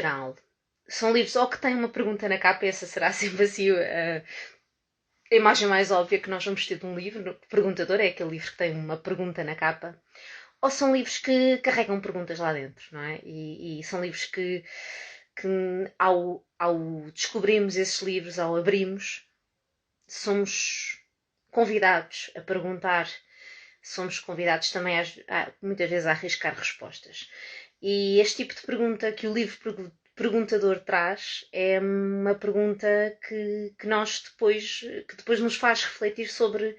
geral, são livros ou que têm uma pergunta na capa, e essa será sempre assim a imagem mais óbvia que nós vamos ter de um livro. O perguntador é aquele livro que tem uma pergunta na capa. Ou são livros que carregam perguntas lá dentro, não é? E são livros que ao descobrirmos esses livros, ao abrirmos, somos convidados a perguntar, somos convidados também muitas vezes a arriscar respostas. E este tipo de pergunta que o livro perguntador traz é uma pergunta que depois nos faz refletir sobre.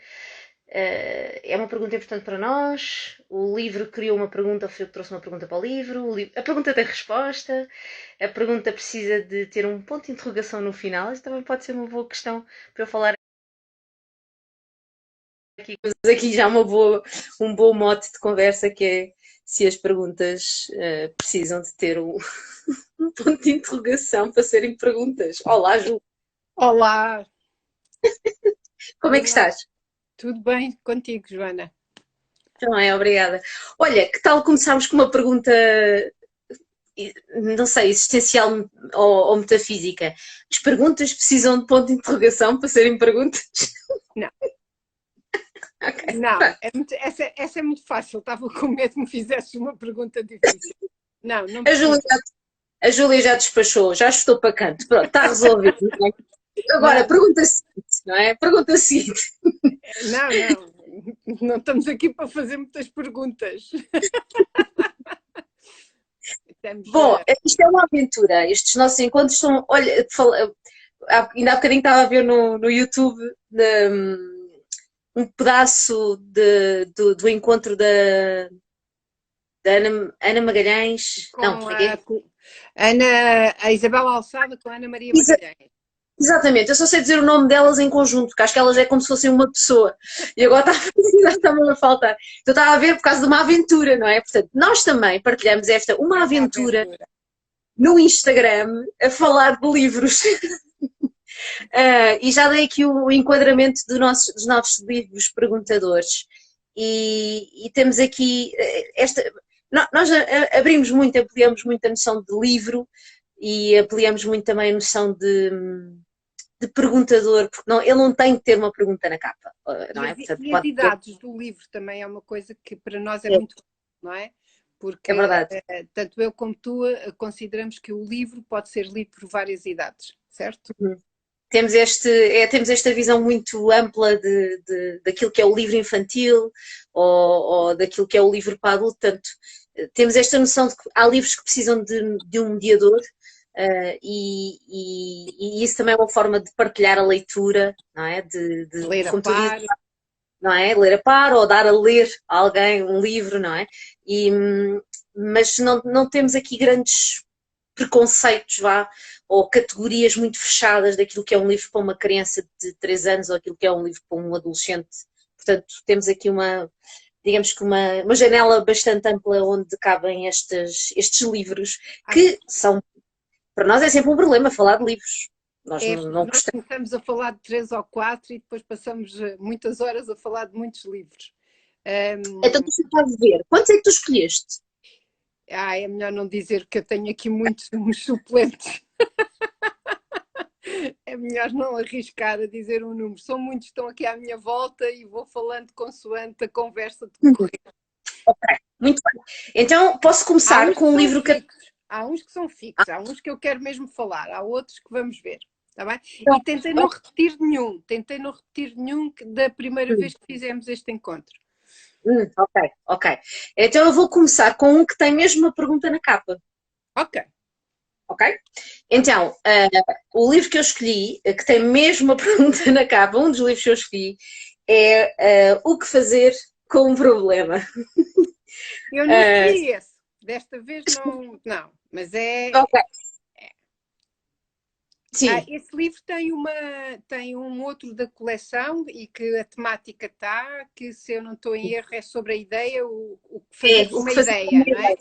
É uma pergunta importante para nós. O livro criou uma pergunta, foi eu que trouxe uma pergunta para o livro. A pergunta tem resposta. A pergunta precisa de ter um ponto de interrogação no final. Isso também pode ser uma boa questão para eu falar aqui. Mas aqui já um bom mote de conversa que é se as perguntas precisam de ter um ponto de interrogação para serem perguntas. Olá, Ju. Olá, Como é que olá, estás? tudo bem contigo, Joana? Também, obrigada. Olha, que tal começarmos com uma pergunta, não sei, existencial ou metafísica? As perguntas precisam de ponto de interrogação para serem perguntas? Não, Ok. não, Pronto. essa é muito fácil. Estava com medo que me fizesses uma pergunta difícil. Não, não A Júlia, precisa. a Júlia já despachou, já estou para canto. Pronto, está resolvido. Não é? Agora, Não, pergunta seguinte, não é? Pergunta seguinte. não, não estamos aqui para fazer muitas perguntas. Estamos Bom, isto é uma aventura. Estes nossos encontros são. Olha, ainda há bocadinho estava a ver no YouTube um pedaço do encontro da Ana Magalhães. Não, com como é que é? a Isabel Alçada com a Ana Maria Exa- Magalhães. Exatamente, eu só sei dizer o nome delas em conjunto, porque acho que elas é como se fossem uma pessoa. E agora está-me a faltar. Então estava a ver por causa de uma aventura, não é? Portanto, nós também partilhamos uma É uma aventura aventura. no Instagram a falar de livros. E já dei aqui o enquadramento dos nossos livros perguntadores. E temos aqui esta. Nós abrimos muito, ampliamos muito a noção de livro e ampliamos muito também a noção de perguntador, porque não, ele não tem que ter uma pergunta na capa, não é? Portanto, E as pode ter. idades do livro também é uma coisa que para nós é muito, não é? É Porque verdade. tanto eu como tu consideramos que o livro pode ser lido por várias idades, certo? Temos esta visão muito ampla daquilo que é o livro infantil ou daquilo que é o livro para adulto. Portanto, temos esta noção de que há livros que precisam de um mediador, e isso também é uma forma de partilhar a leitura, não é? Ler a Como tu dizes, par. não é? Ler a par ou dar a ler a alguém um livro, não é? Mas não temos aqui grandes preconceitos, vá, ou categorias muito fechadas daquilo que é um livro para uma criança de 3 anos ou aquilo que é um livro para um adolescente. Portanto, temos aqui digamos que uma janela bastante ampla onde cabem estes livros, Acho que são, para nós é sempre um problema falar de livros. Nós que não nós gostamos. começamos a falar de três ou quatro e depois passamos muitas horas a falar de muitos livros. Então, tu estás a ver, quantos é que tu escolheste? É melhor não dizer que eu tenho aqui muitos uns suplentes. É melhor não arriscar a dizer um número. São muitos que estão aqui à minha volta e vou falando consoante a conversa decorrer. Muito bem. Então, posso Há começar uns que com um são livro que. fixos, há uns que são fixos, há uns que eu quero mesmo falar, há outros que vamos ver. Está bem? E tentei não repetir nenhum da primeira vez que fizemos este encontro. Ok, ok. Então eu vou começar com um que tem mesmo uma pergunta na capa, Ok, ok? Então, o livro que eu escolhi, que tem mesmo uma pergunta na capa, um dos livros que eu escolhi, é O que Fazer com um Problema. eu não Uh, escolhi esse, desta vez não, mas ok, sim, esse livro tem um outro da coleção e que a temática está, que se eu não estou em erro é sobre a ideia, o que é fazer com O uma que Fazer com ideia, uma não é? Ideia.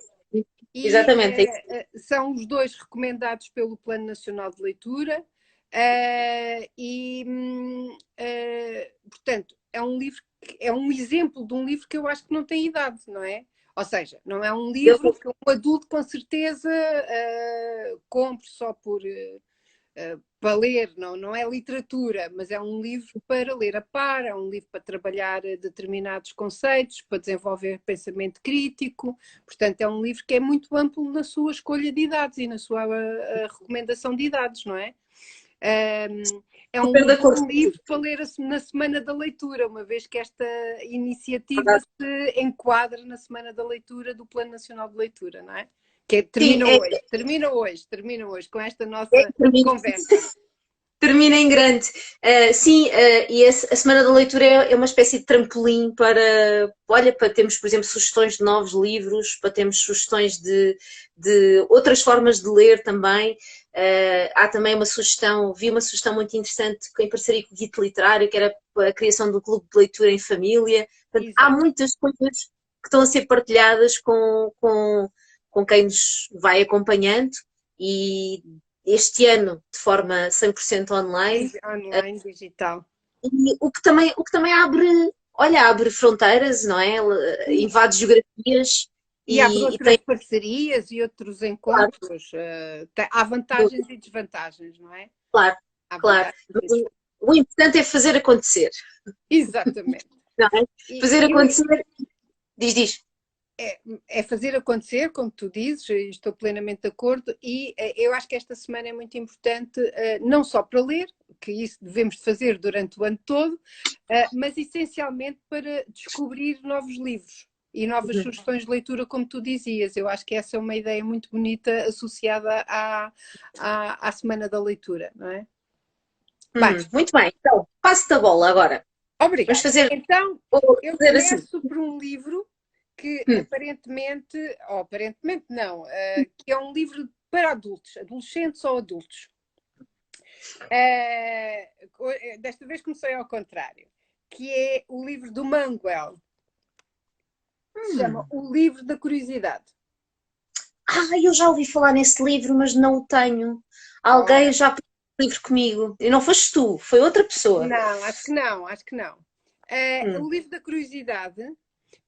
E Exatamente, é isso. são os dois recomendados pelo Plano Nacional de Leitura. Portanto, é um livro, é um exemplo de um livro que eu acho que não tem idade, não é? Ou seja, não é um Eu, livro que um adulto com certeza compre só por para ler, não é literatura, mas é um livro para ler a par, é um livro para trabalhar determinados conceitos, para desenvolver pensamento crítico, portanto é um livro que é muito amplo na sua escolha de idades e na sua recomendação de idades, não é? É um super de acordo bom contigo. livro para ler na Semana da Leitura, uma vez que esta iniciativa se enquadra na Semana da Leitura do Plano Nacional de Leitura, não é? Que Sim, termina hoje com esta é, nossa termina, conversa. termina em grande. Sim, e a Semana da Leitura é uma espécie de trampolim para, olha, para termos, por exemplo, sugestões de novos livros, para termos sugestões de outras formas de ler também. Há também uma sugestão, vi uma sugestão muito interessante em parceria com o Guito Literário, que era a criação do clube de leitura em família. Portanto, há Exato. muitas coisas que estão a ser partilhadas com quem nos vai acompanhando e este ano de forma 100% online. Online, digital. E o que também abre, olha, abre fronteiras, não é? Invade geografias E abre e outras tem, parcerias e outros claro, encontros. Há vantagens e desvantagens, não é? claro, Há claro. vantagens e desvantagens. O importante é fazer acontecer, Exatamente. não é? Fazer E acontecer, diz. é fazer acontecer, como tu dizes, e estou plenamente de acordo, e eu acho que esta semana é muito importante, não só para ler, que isso devemos fazer durante o ano todo, mas essencialmente para descobrir novos livros e novas Uhum. sugestões de leitura, como tu dizias. Eu acho que essa é uma ideia muito bonita associada à Semana da Leitura, não é? Bem, Muito bem, então, passo-te a bola agora. Vamos obrigada. fazer, Então, vou eu fazer assim. começo por um livro que Hum, aparentemente, ou aparentemente não, que é um livro para adultos, adolescentes ou adultos. Desta vez comecei ao contrário, que é o livro do Manuel, que se chama hum. O Livro da Curiosidade. Eu já ouvi falar nesse livro, mas não o tenho. Alguém Ora, já pediu o livro comigo. E não foste tu, foi outra pessoa. não, acho que não, acho que não. O Hum, Livro da Curiosidade,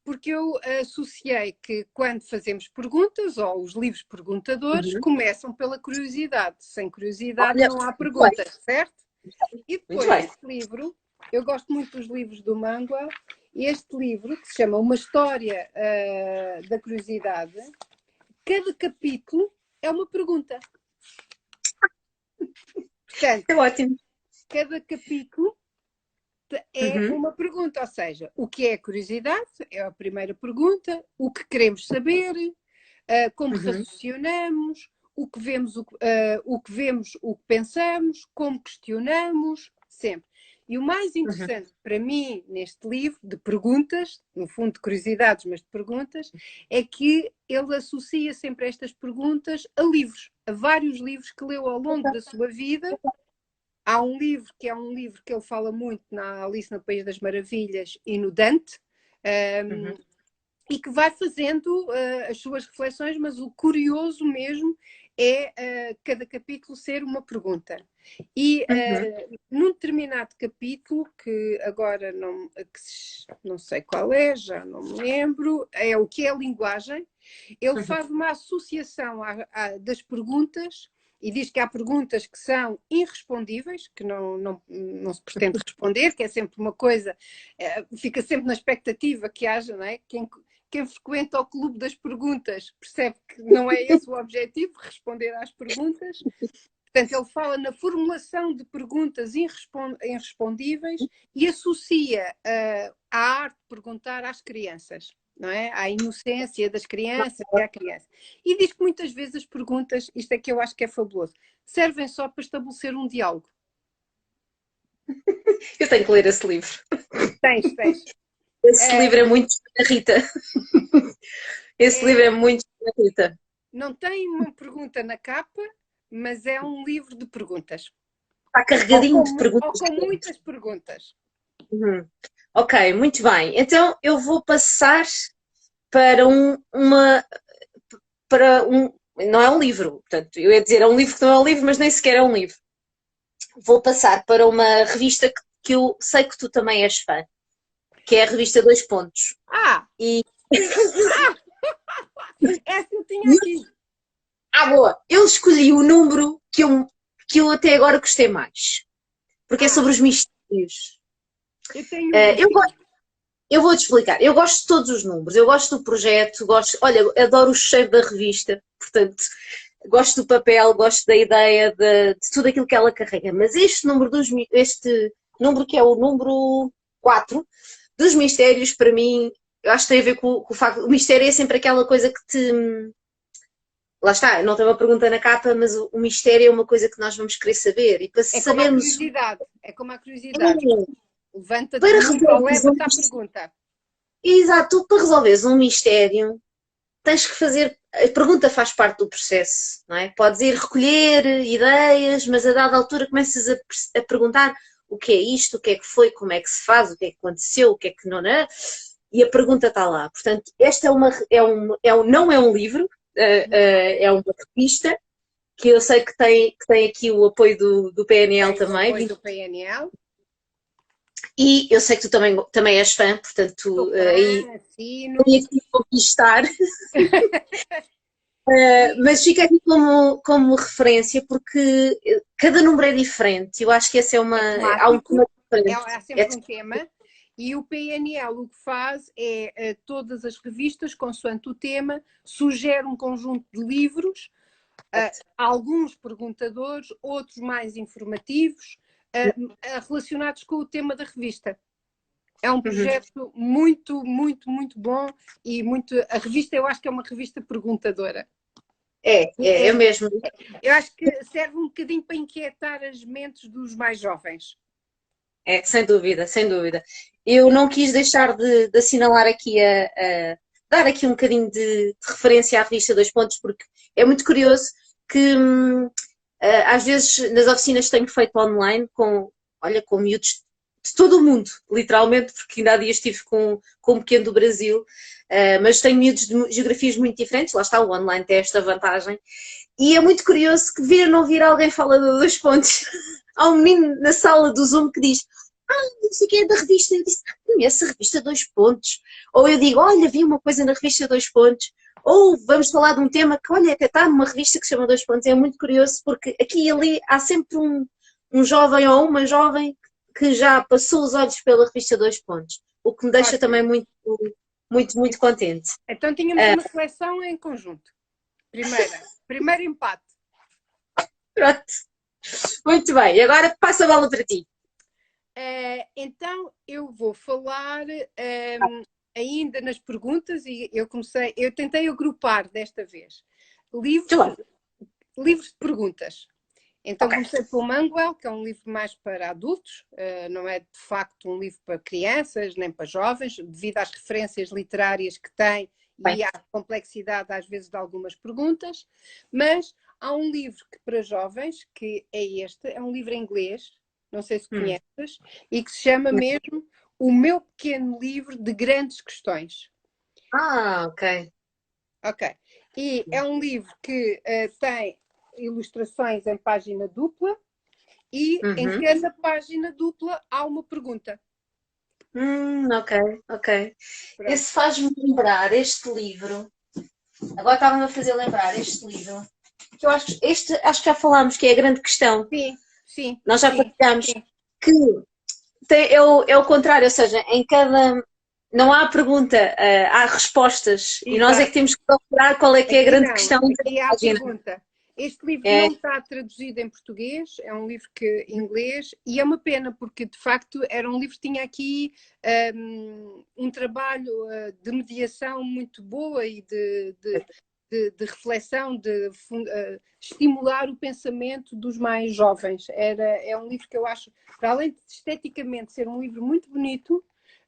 porque eu associei que quando fazemos perguntas, ou os livros perguntadores, uhum. começam pela curiosidade. Sem curiosidade Olha, não há muito bem, perguntas, certo? E muito depois, bem. este livro, eu gosto muito dos livros do Mangua, e este livro, que se chama Uma História da Curiosidade, cada capítulo é uma pergunta. Portanto, É ótimo. cada capítulo é Uhum, uma pergunta, ou seja, o que é a curiosidade? É a primeira pergunta. O que queremos saber? Como uhum, raciocinamos? O que vemos, o que pensamos? Como questionamos? Sempre. E o mais uhum, interessante para mim neste livro de perguntas, no fundo de curiosidades, mas de perguntas, é que ele associa sempre estas perguntas a livros, a vários livros que leu ao longo da sua vida. Há um livro que é um livro que ele fala muito na Alice no País das Maravilhas e no Dante, uhum, e que vai fazendo as suas reflexões, mas o curioso mesmo é cada capítulo ser uma pergunta. E uhum, num determinado capítulo, que agora não sei qual é, já não me lembro, é o que é a linguagem, ele uhum, faz uma associação das perguntas e diz que há perguntas que são irrespondíveis, que não se pretende responder, que é sempre uma coisa, fica sempre na expectativa que haja, não é? Quem frequenta o clube das perguntas percebe que não é esse o objetivo, responder às perguntas. Portanto, ele fala na formulação de perguntas irrespondíveis e associa a arte de perguntar às crianças, não é? À inocência das crianças e à criança. E diz que muitas vezes as perguntas, isto é que eu acho que é fabuloso, servem só para estabelecer um diálogo. Eu tenho que ler esse livro. Tens. Esse livro Uh, é muito da Rita. Esse livro é é, muito da Rita. não tem uma pergunta na capa, mas é um livro de perguntas. Está carregadinho de Ou perguntas. com muitas perguntas. Uhum. Ok, muito bem. Então eu vou passar para para um, não é um livro, portanto, eu ia dizer é um livro que não é um livro, mas nem sequer é um livro. Vou passar para uma revista que eu sei que tu também és fã, que é a revista Dois Pontos. Ah! E Essa eu tinha aqui. Boa! Eu escolhi o número que eu até agora gostei mais. Porque é sobre os mistérios. Eu tenho Eu gosto. Eu vou-te explicar. Eu gosto de todos os números. Eu gosto do projeto, olha, adoro o cheiro da revista, portanto, gosto do papel, gosto da ideia de tudo aquilo que ela carrega. Mas este número que é o número 4 dos mistérios, para mim, eu acho que tem a ver com o facto. O mistério é sempre aquela coisa que te. Lá está, não tem uma pergunta na capa, mas o mistério é uma coisa que nós vamos querer saber. E para sabermos. Curiosidade. É como a curiosidade. Levanta-te Para ou leva-te à pergunta. Exato, tu para resolveres um mistério tens que fazer. A pergunta faz parte do processo, não é? Podes ir recolher ideias, mas a dada altura começas a perguntar o que é isto, o que é que foi, como é que se faz, o que é que aconteceu, o que é que não é, e a pergunta está lá. Portanto, esta não é um livro, é uma revista que eu sei que tem aqui o apoio do PNL também. O apoio do PNL. E eu sei que tu também és fã, portanto, aí tenho que conquistar. Mas fica aqui como referência, porque cada número é diferente. Eu acho que essa há um tema diferente. Há sempre um tema. E o PNL o que faz é todas as revistas, consoante o tema, sugere um conjunto de livros, alguns perguntadores, outros mais informativos, relacionados com o tema da revista. É um projeto muito, muito, muito bom e a revista eu acho que é uma revista perguntadora. É mesmo. Eu acho que serve um bocadinho para inquietar as mentes dos mais jovens. Sem dúvida, sem dúvida. Eu não quis deixar de assinalar aqui, dar aqui um bocadinho de referência à revista Dois Pontos, porque é muito curioso que às vezes nas oficinas que tenho feito online com miúdos de todo o mundo, literalmente, porque ainda há dias estive com um pequeno do Brasil, mas tenho miúdos de geografias muito diferentes, lá está, o online tem esta vantagem, e é muito curioso que vir ou não vir alguém fala de Dois Pontos. Há um menino na sala do Zoom que diz: não sei o que é da revista. Eu disse: conheço a revista Dois Pontos. Ou eu digo: olha, vi uma coisa na revista Dois Pontos. Ou vamos falar de um tema que, olha, até está numa revista que se chama Dois Pontos. É muito curioso porque aqui e ali há sempre um jovem ou uma jovem que já passou os olhos pela revista Dois Pontos. O que me deixa também muito, muito, muito contente. Então tínhamos uma seleção em conjunto. Primeiro empate. Pronto. Muito bem, e agora passo a bola para ti. Então eu vou falar ainda nas perguntas e eu tentei agrupar desta vez livros de perguntas. Então comecei pelo Manguel, que é um livro mais para adultos, não é de facto um livro para crianças nem para jovens, devido às referências literárias que tem e à complexidade às vezes de algumas perguntas, mas há um livro que para jovens, que é um livro em inglês, não sei se conheces, e que se chama mesmo O Meu Pequeno Livro de Grandes Questões. Ok. Ok. E é um livro que tem ilustrações em página dupla e em cada página dupla há uma pergunta. Ok. Pronto. Esse faz-me lembrar este livro. Agora estava-me a fazer lembrar este livro. Que eu acho que já falámos, que é a grande questão. Sim. Nós já partilhámos que é o contrário, ou seja, em cada. Não há pergunta, há respostas. Exato. E nós é que temos que procurar qual é que é a grande questão. Aqui há a pergunta. Este livro não está traduzido em português, é um livro em inglês, e é uma pena, porque de facto era um livro que tinha aqui um trabalho de mediação muito boa e de reflexão, de estimular o pensamento dos mais jovens. É um livro que eu acho, para além de esteticamente ser um livro muito bonito,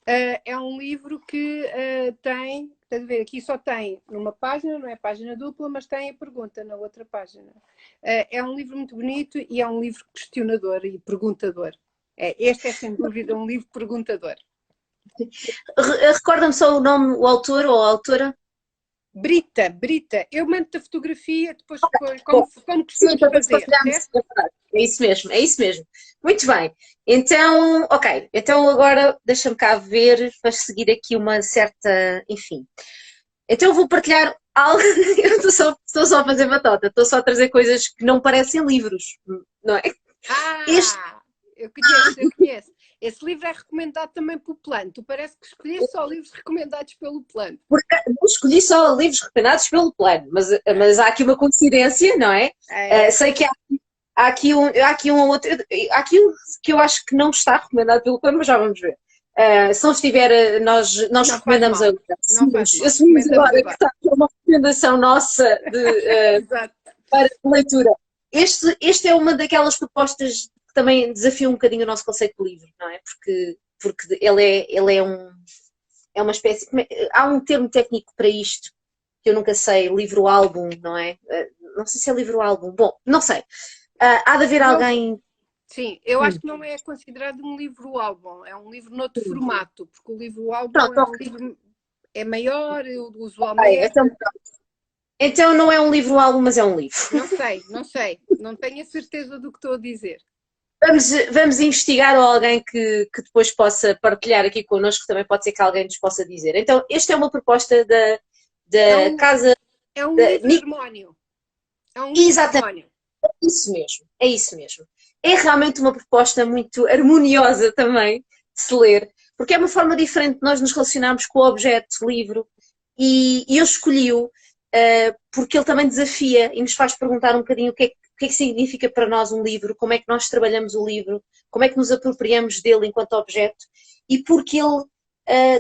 é um livro que tem, estás a ver, aqui só tem numa página, não é página dupla, mas tem a pergunta na outra página. É um livro muito bonito e é um livro questionador e perguntador. Este é sem dúvida um livro perguntador. Recorda-me só o nome, o autor ou a autora? Brita. Eu mando-te a fotografia depois como costumamos fazer. É isso mesmo. Muito bem. Então, ok. Então agora deixa-me cá ver para seguir aqui uma certa, enfim. Então eu vou partilhar algo, eu estou só a fazer batota, estou só a trazer coisas que não parecem livros, não é? Este, Eu conheço, eu conheço. Esse livro é recomendado também pelo Plano. Tu parece que escolheste só livros recomendados pelo Plano. porque não escolhi só livros recomendados pelo Plano, mas há aqui uma coincidência, não é? Sei que há aqui um outro, há aqui um que eu acho que não está recomendado pelo Plano, mas já vamos ver. Se não estiver, nós Não recomendamos faz mal. assumimos agora que está aqui uma recomendação nossa Exato. para leitura. Este é uma daquelas propostas que também desafia um bocadinho o nosso conceito de livro, não é? Porque ele é uma espécie. Há um termo técnico para isto que eu nunca sei, livro-álbum, não é? Não sei se é livro-álbum. Bom, não sei. Há de haver alguém. Sim, eu acho que não é considerado um livro-álbum, é um livro noutro formato, porque o livro-álbum Pronto, é um livro maior, usualmente. Então não é um livro-álbum, mas é um livro. Não sei, não tenho a certeza do que estou a dizer. Vamos investigar alguém que depois possa partilhar aqui connosco, também pode ser que alguém nos possa dizer. Então, esta é uma proposta da casa. É um livro-harmónio. É um livro-harmónio. É isso mesmo. É realmente uma proposta muito harmoniosa também de se ler, porque é uma forma diferente de nós nos relacionarmos com o objeto livro e eu escolhi-o porque ele também desafia e nos faz perguntar um bocadinho o que é que significa para nós um livro, como é que nós trabalhamos o livro, como é que nos apropriamos dele enquanto objeto e porque ele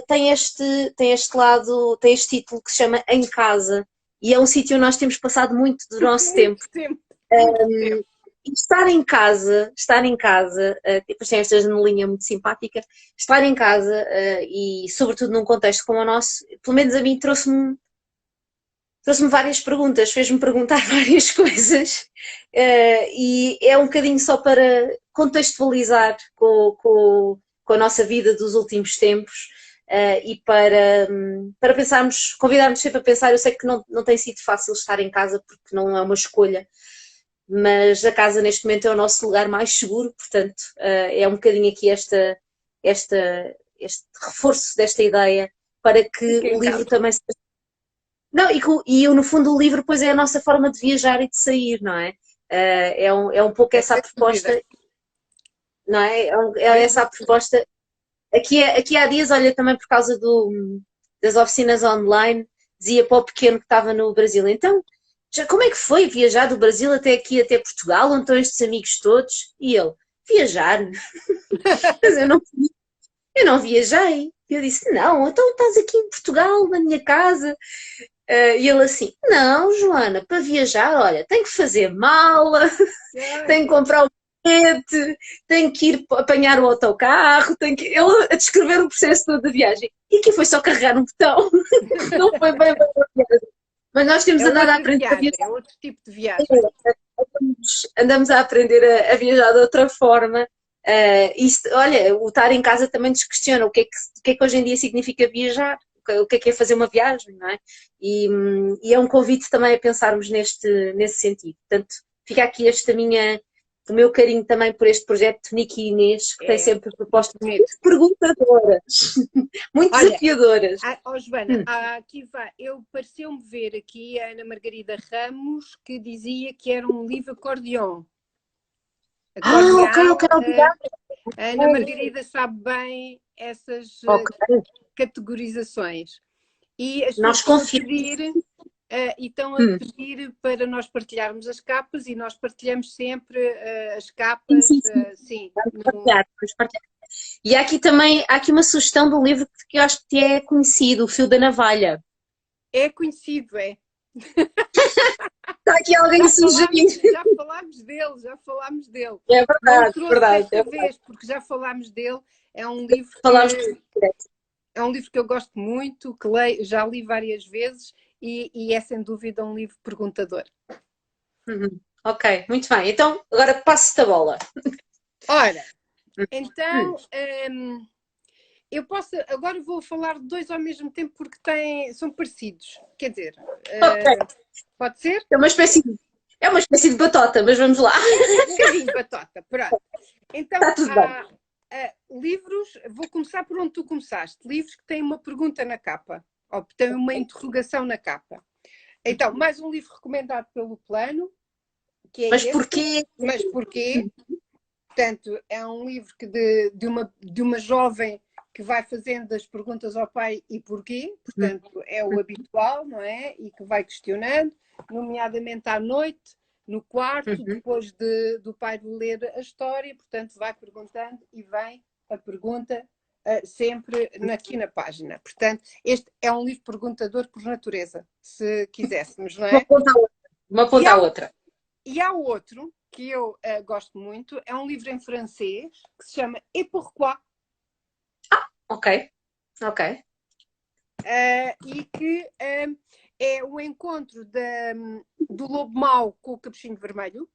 tem este lado, tem este título que se chama Em Casa e é um sítio onde nós temos passado muito do nosso tempo. Estar em casa, depois tem esta janelinha muito simpática, estar em casa e sobretudo num contexto como o nosso, pelo menos a mim trouxe-me várias perguntas, fez-me perguntar várias coisas e é um bocadinho só para contextualizar com a nossa vida dos últimos tempos e para pensarmos, convidar-nos sempre a pensar. Eu sei que não tem sido fácil estar em casa porque não é uma escolha, mas a casa neste momento é o nosso lugar mais seguro, portanto é um bocadinho aqui este reforço desta ideia para que o livro também seja... Não, e no fundo o livro depois é a nossa forma de viajar e de sair, não é? É um pouco essa a proposta, não é? É essa a proposta. Aqui há dias, olha, também por causa das oficinas online, dizia para o pequeno que estava no Brasil, então, como é que foi viajar do Brasil até aqui, até Portugal, onde estão estes amigos todos? E ele, viajar? Mas eu não viajei. E eu disse, não, então estás aqui em Portugal, na minha casa. E ele assim, não, Joana, para viajar, olha, tenho que fazer mala, tenho que comprar o bilhete, tenho que ir apanhar o autocarro, ele a descrever o processo todo da viagem. E aqui foi só carregar um botão, não foi bem a viagem. Mas nós temos andado a aprender a viajar. É outro tipo de viagem. Andamos a aprender a viajar de outra forma. Olha, o estar em casa também nos questiona o que é que hoje em dia significa viajar, o que é fazer uma viagem, não é? E é um convite também a pensarmos nesse sentido. Portanto, fica aqui o meu carinho também por este projeto de Nicky e Inês, que tem sempre propostas muito perguntadoras, muito desafiadoras. Joana, aqui pareceu-me ver aqui a Ana Margarida Ramos que dizia que era um livro acordeon. Ok, obrigada. A Ana Margarida sabe bem essas categorizações. E as nós confiamos. E estão a pedir para nós partilharmos as capas e nós partilhamos sempre as capas. Sim. Vamos partilhar. E há aqui uma sugestão de um livro que eu acho que é conhecido, O Fio da Navalha. É conhecido, é. Está aqui alguém sugerindo. Já falámos dele. É verdade, Desta vez, porque já falámos dele. É um livro que eu gosto muito, que já li várias vezes e é sem dúvida um livro perguntador. Ok, muito bem. Então, agora passo-te a bola. Ora, então, eu posso... Agora vou falar de dois ao mesmo tempo porque são parecidos. Quer dizer, pode ser? É uma espécie de batota, mas vamos lá. Um bocadinho de batota, pronto. Então, está tudo bem. Livros, vou começar por onde tu começaste. Livros que têm uma pergunta na capa. ou tem uma interrogação na capa. Então, mais um livro recomendado pelo Plano, que é Mas este. porquê? Mas porquê? Portanto, é um livro que de uma jovem que vai fazendo as perguntas ao pai e porquê, portanto, é o habitual, não é? E que vai questionando, nomeadamente à noite, no quarto, depois do pai ler a história, portanto, vai perguntando e vem a pergunta sempre aqui na página. Portanto, este é um livro perguntador por natureza, se quiséssemos, não é? Uma ponta à outra. E há outro que eu gosto muito, é um livro em francês que se chama Et pourquoi? Ok, ok. E que é o encontro do lobo mau com o capuchinho vermelho.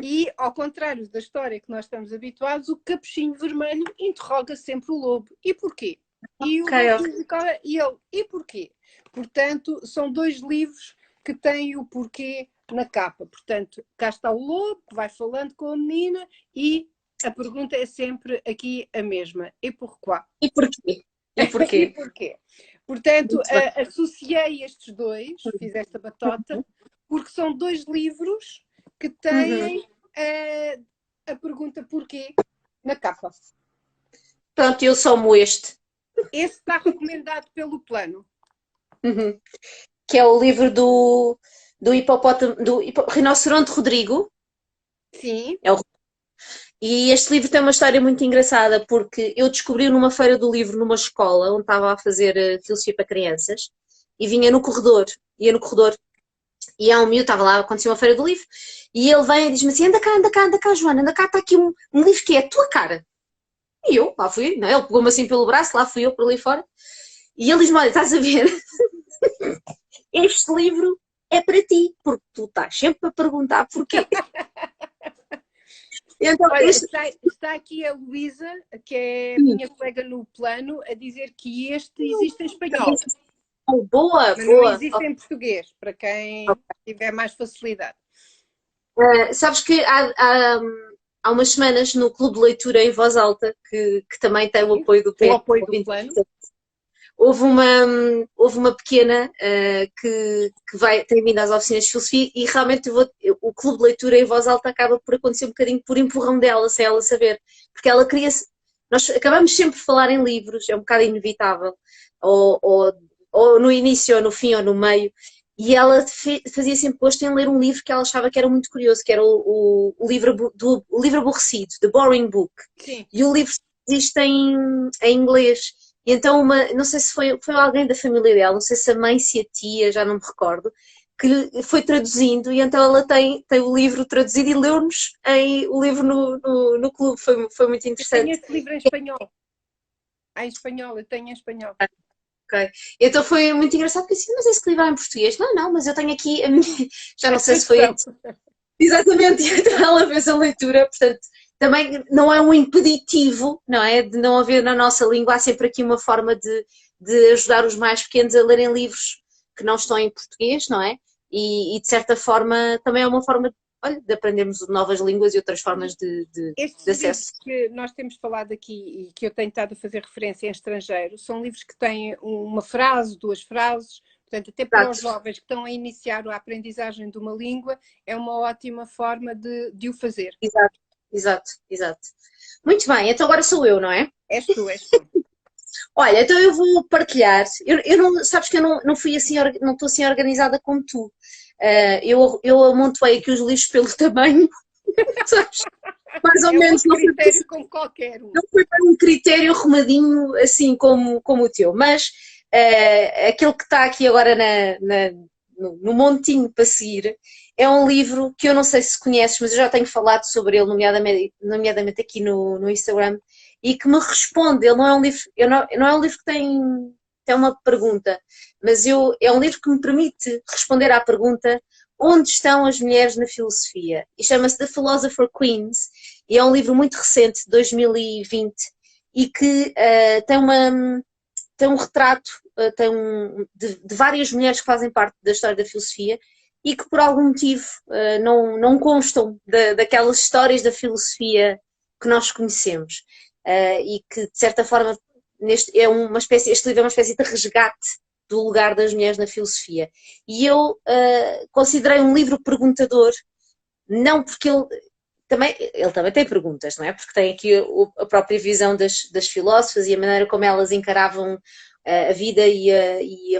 E, ao contrário da história que nós estamos habituados, o capuchinho vermelho interroga sempre o lobo. E porquê? E o lobo e porquê? Portanto, são dois livros que têm o porquê na capa. Portanto, cá está o lobo, que vai falando com a menina e a pergunta é sempre aqui a mesma. E porquê? E porquê? E porquê? E porquê? Portanto, associei estes dois, fiz esta batota, porque são dois livros que têm a pergunta porquê na capa. Pronto, eu somo este. Esse está recomendado pelo Plano. Que é o livro do Rinoceronte Rodrigo. Sim. E este livro tem uma história muito engraçada, porque eu descobri numa feira do livro numa escola, onde estava a fazer filosofia para crianças, e ia no corredor, e há um miúdo, estava lá, aconteceu uma feira do livro, e ele vem e diz-me assim, anda cá, Joana, anda cá, está aqui um livro que é a tua cara. E eu, lá fui, não é? Ele pegou-me assim pelo braço, lá fui eu por ali fora, e ele diz-me, olha, estás a ver? Este livro é para ti, porque tu estás sempre a perguntar porquê. Então, olha, está aqui a Luísa, que é minha colega no Plano, a dizer que este existe em espanhol. Boa. Não existe em português, para quem tiver mais facilidade. Sabes que há umas semanas no Clube de Leitura em Voz Alta, que também tem o apoio do PET, o apoio do Plano. Houve uma pequena que tem vindo às oficinas de filosofia e realmente o clube de leitura em voz alta acaba por acontecer um bocadinho por empurrão dela, sem ela saber. Porque ela queria... Nós acabamos sempre de falar em livros, é um bocado inevitável. Ou no início, ou no fim, ou no meio. E ela fazia sempre gosto em ler um livro que ela achava que era muito curioso, que era o livro aborrecido, The Boring Book. Sim. E o livro existe em inglês. E então, não sei se foi alguém da família dela, não sei se a mãe, se a tia, já não me recordo, que foi traduzindo e então ela tem o livro traduzido e leu-nos o livro no clube. Foi muito interessante. Eu tenho esse livro em espanhol. Em espanhol, eu tenho em espanhol. Ok. Então foi muito engraçado porque eu disse, mas esse livro é em português? Não, mas eu tenho aqui a minha... Já não sei se foi... Exatamente, então ela fez a leitura, portanto... Também não é um impeditivo, não é? De não haver na nossa língua, há sempre aqui uma forma de ajudar os mais pequenos a lerem livros que não estão em português, não é? E de certa forma também é uma forma de aprendermos novas línguas e outras formas de acesso. Estes que nós temos falado aqui e que eu tenho estado a fazer referência em estrangeiro, são livros que têm uma frase, duas frases, portanto até para os jovens que estão a iniciar a aprendizagem de uma língua, é uma ótima forma de o fazer. Exato. Muito bem, então agora sou eu, não é? És tu. Olha, então eu vou partilhar. Sabes que eu não fui assim, não estou assim organizada como tu. Eu amontoei aqui os livros pelo tamanho, sabes? Mais ou menos. Um critério como qualquer um. Não foi para um critério arrumadinho assim como o teu, mas aquele que está aqui agora no montinho para seguir é um livro que eu não sei se conheces, mas eu já tenho falado sobre ele, nomeadamente aqui no Instagram, e que me responde. Ele não é um livro, não é um livro que tem uma pergunta, mas é um livro que me permite responder à pergunta: onde estão as mulheres na filosofia? E chama-se The Philosopher Queens, e é um livro muito recente, de 2020, e que tem um retrato de várias mulheres que fazem parte da história da filosofia e que por algum motivo não constam daquelas histórias da filosofia que nós conhecemos. E que, de certa forma, este livro é uma espécie de resgate do lugar das mulheres na filosofia. E eu considerei um livro perguntador, não porque ele também tem perguntas, não é? Porque tem aqui a própria visão das filósofas e a maneira como elas encaravam a vida e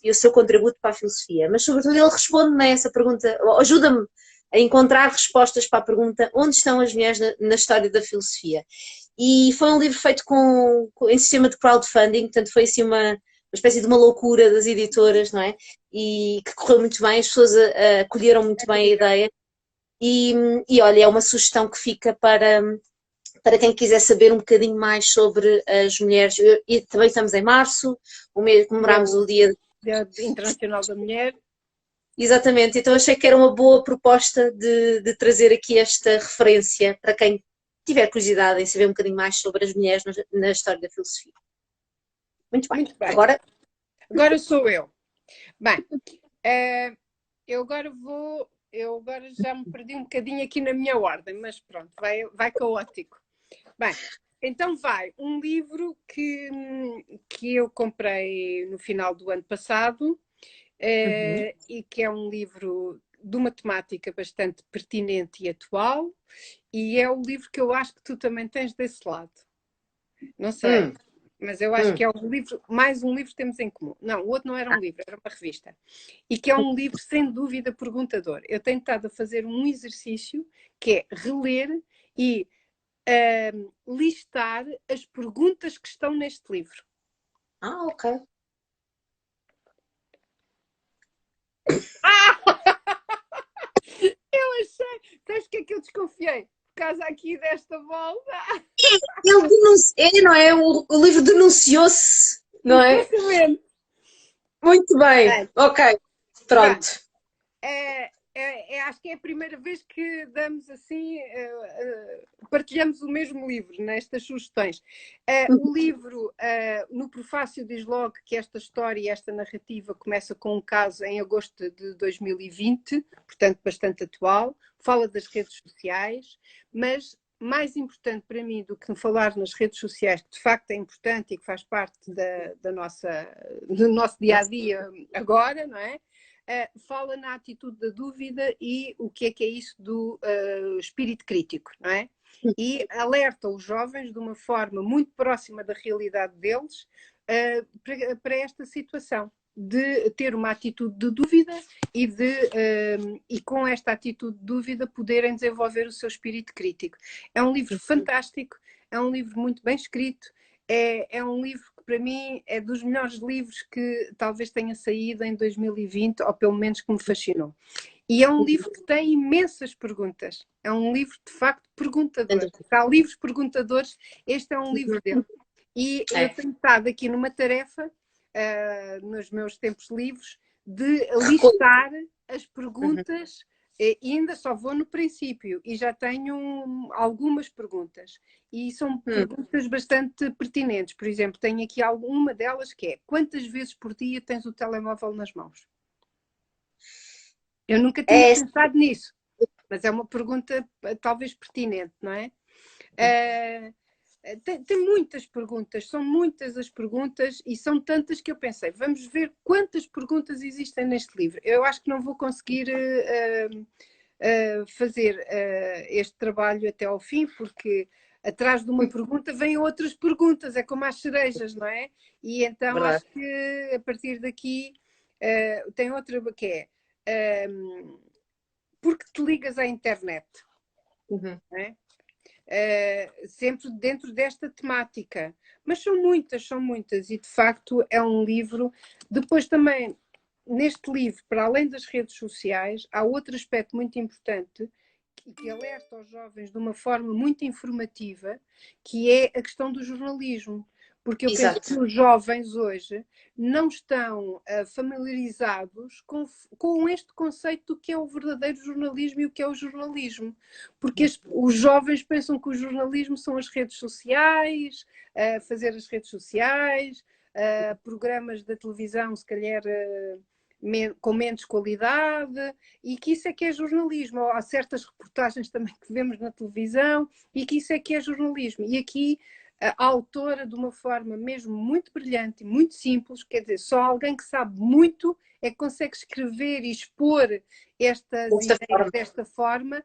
o seu contributo para a filosofia. Mas, sobretudo, ele responde-me a essa pergunta, ajuda-me a encontrar respostas para a pergunta onde estão as mulheres na história da filosofia. E foi um livro feito em sistema de crowdfunding, portanto foi assim uma espécie de uma loucura das editoras, não é? E que correu muito bem, as pessoas acolheram muito bem a ideia. E olha, é uma sugestão que fica para quem quiser saber um bocadinho mais sobre as mulheres. E também estamos em março, comemoramos o Dia Internacional da Mulher. Exatamente, então achei que era uma boa proposta de trazer aqui esta referência para quem tiver curiosidade em saber um bocadinho mais sobre as mulheres na história da filosofia. Muito bem. Muito bem. Agora sou eu. Bem, eu agora já me perdi um bocadinho aqui na minha ordem, mas pronto, vai caótico. Bem, então vai um livro que eu comprei no final do ano passado, e que é um livro de uma temática bastante pertinente e atual, e é o livro que eu acho que tu também tens desse lado. Não sei, mas eu acho que é mais um livro que temos em comum. Não, o outro não era um livro, era uma revista. E que é um livro, sem dúvida, perguntador. Eu tenho estado a fazer um exercício que é reler e listar as perguntas que estão neste livro. Ok. Eu achei, sabes o que é que eu desconfiei? Por causa aqui desta volta. Ele denunciou, não é? O livro denunciou-se, não é? Exatamente. Muito bem, ok, pronto. Acho que é a primeira vez que damos assim, partilhamos o mesmo livro nestas sugestões. O livro, no prefácio, diz logo que esta história e esta narrativa começa com um caso em agosto de 2020, portanto bastante atual, fala das redes sociais, mas mais importante para mim do que falar nas redes sociais, que de facto é importante e que faz parte do nosso dia-a-dia agora, não é? Fala na atitude da dúvida e o que é isso do espírito crítico, não é? E alerta os jovens de uma forma muito próxima da realidade deles para esta situação de ter uma atitude de dúvida e com esta atitude de dúvida poderem desenvolver o seu espírito crítico. É um livro fantástico, é um livro muito bem escrito, é um livro que para mim é dos melhores livros que talvez tenha saído em 2020, ou pelo menos que me fascinou. E é um livro que tem imensas perguntas. É um livro, de facto, perguntador. Há livros perguntadores, este é um livro dele. E eu tenho estado aqui numa tarefa, nos meus tempos livres, de listar as perguntas, e ainda só vou no princípio, e já tenho algumas perguntas. E são perguntas bastante pertinentes. Por exemplo, tenho aqui alguma delas que é: quantas vezes por dia tens o telemóvel nas mãos? Eu nunca tinha pensado nisso, mas é uma pergunta talvez pertinente, não é? Tem muitas perguntas, são muitas as perguntas e são tantas que eu pensei, vamos ver quantas perguntas existem neste livro. Eu acho que não vou conseguir fazer este trabalho até ao fim, porque atrás de uma pergunta vêm outras perguntas, é como as cerejas, não é? E então acho que a partir daqui tem outra que é porque te ligas à internet, não é? Sempre dentro desta temática, mas são muitas e de facto é um livro. Depois também neste livro, para além das redes sociais, há outro aspecto muito importante que alerta aos jovens de uma forma muito informativa, que é a questão do jornalismo. Porque eu penso que os jovens hoje não estão familiarizados com este conceito do que é o verdadeiro jornalismo e o que é o jornalismo. Porque os jovens pensam que o jornalismo são as redes sociais, fazer as redes sociais, programas da televisão, se calhar com menos qualidade, e que isso é que é jornalismo. Há certas reportagens também que vemos na televisão e que isso é que é jornalismo. E aqui a autora de uma forma mesmo muito brilhante e muito simples, quer dizer, só alguém que sabe muito é que consegue escrever e expor estas Desta ideias forma. desta forma,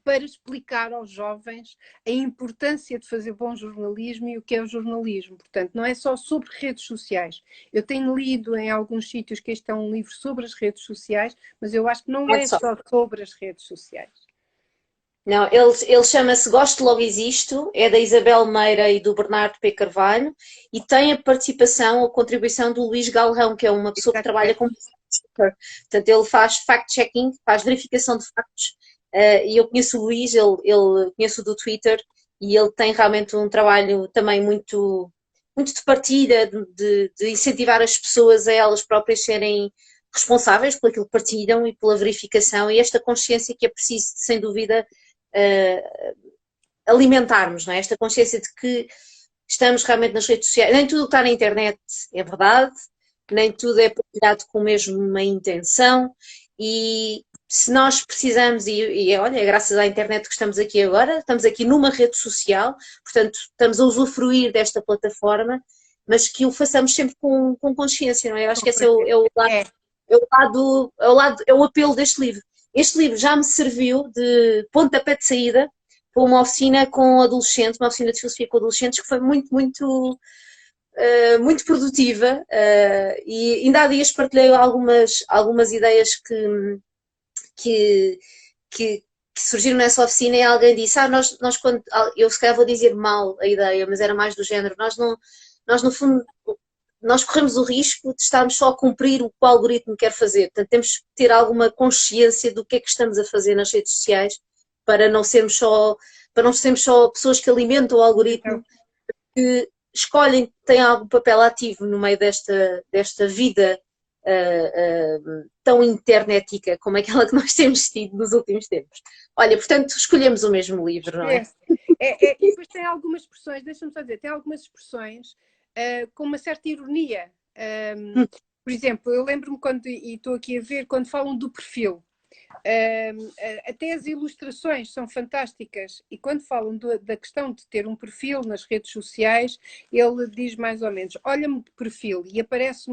para explicar aos jovens a importância de fazer bom jornalismo e o que é o jornalismo. Portanto, não é só sobre redes sociais. Eu tenho lido em alguns sítios que este é um livro sobre as redes sociais, mas eu acho que não É é só. só sobre as redes sociais. Não, ele chama-se Gosto Logo Existo, é da Isabel Meira e do Bernardo P. Carvalho, e tem a participação ou contribuição do Luís Galrão, que é uma pessoa que trabalha Exatamente. como fact-checker. Portanto, ele faz fact-checking, faz verificação de factos, e eu conheço o Luís, ele conheço do Twitter, e ele tem realmente um trabalho também muito de partilha, de incentivar as pessoas a elas próprias serem responsáveis por aquilo que partilham e pela verificação, e esta consciência que é preciso, sem dúvida, alimentarmos, não é? Esta consciência de que estamos realmente nas redes sociais. Nem tudo o que está na internet é verdade, nem tudo é partilhado com a mesma intenção, e se nós precisamos, e olha, é graças à internet que estamos aqui agora, estamos aqui numa rede social, portanto, estamos a usufruir desta plataforma, mas que o façamos sempre com consciência, não é? Eu acho que esse é o lado, é o apelo deste livro. Este livro já me serviu de pontapé de saída para uma oficina com adolescentes, uma oficina de filosofia com adolescentes, que foi muito produtiva, e ainda há dias partilhei algumas ideias que, que surgiram nessa oficina, e alguém disse, nós quando, eu se calhar vou dizer mal a ideia, mas era mais do género, nós no fundo, nós corremos o risco de estarmos só a cumprir o que o algoritmo quer fazer. Portanto, temos que ter alguma consciência do que é que estamos a fazer nas redes sociais para não sermos só pessoas que alimentam o algoritmo, que escolhem, têm algum papel ativo no meio desta vida tão internetica como aquela que nós temos tido nos últimos tempos. Olha, portanto, escolhemos o mesmo livro, não é? E depois tem algumas expressões, deixa-me só dizer, tem algumas expressões com uma certa ironia. Por exemplo, eu lembro-me quando, e estou aqui a ver, quando falam do perfil. Até as ilustrações são fantásticas, e quando falam da questão de ter um perfil nas redes sociais, ele diz mais ou menos, olha-me de perfil, e aparece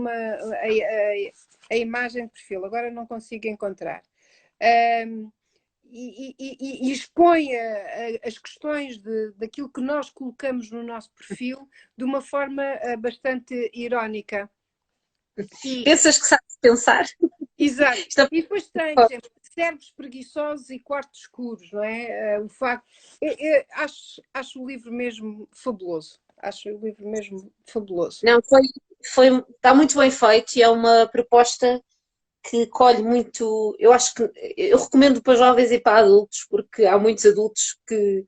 a imagem de perfil, agora não consigo encontrar. E expõe as questões daquilo que nós colocamos no nosso perfil de uma forma bastante irónica. Pensas que sabes pensar? Exato. E depois tem, exemplo, cérebros preguiçosos e quartos escuros, não é? O facto. Acho o livro mesmo fabuloso. Acho o livro mesmo fabuloso. Não, está muito bem feito, e é uma proposta que colhe muito. Eu acho que eu recomendo para jovens e para adultos, porque há muitos adultos que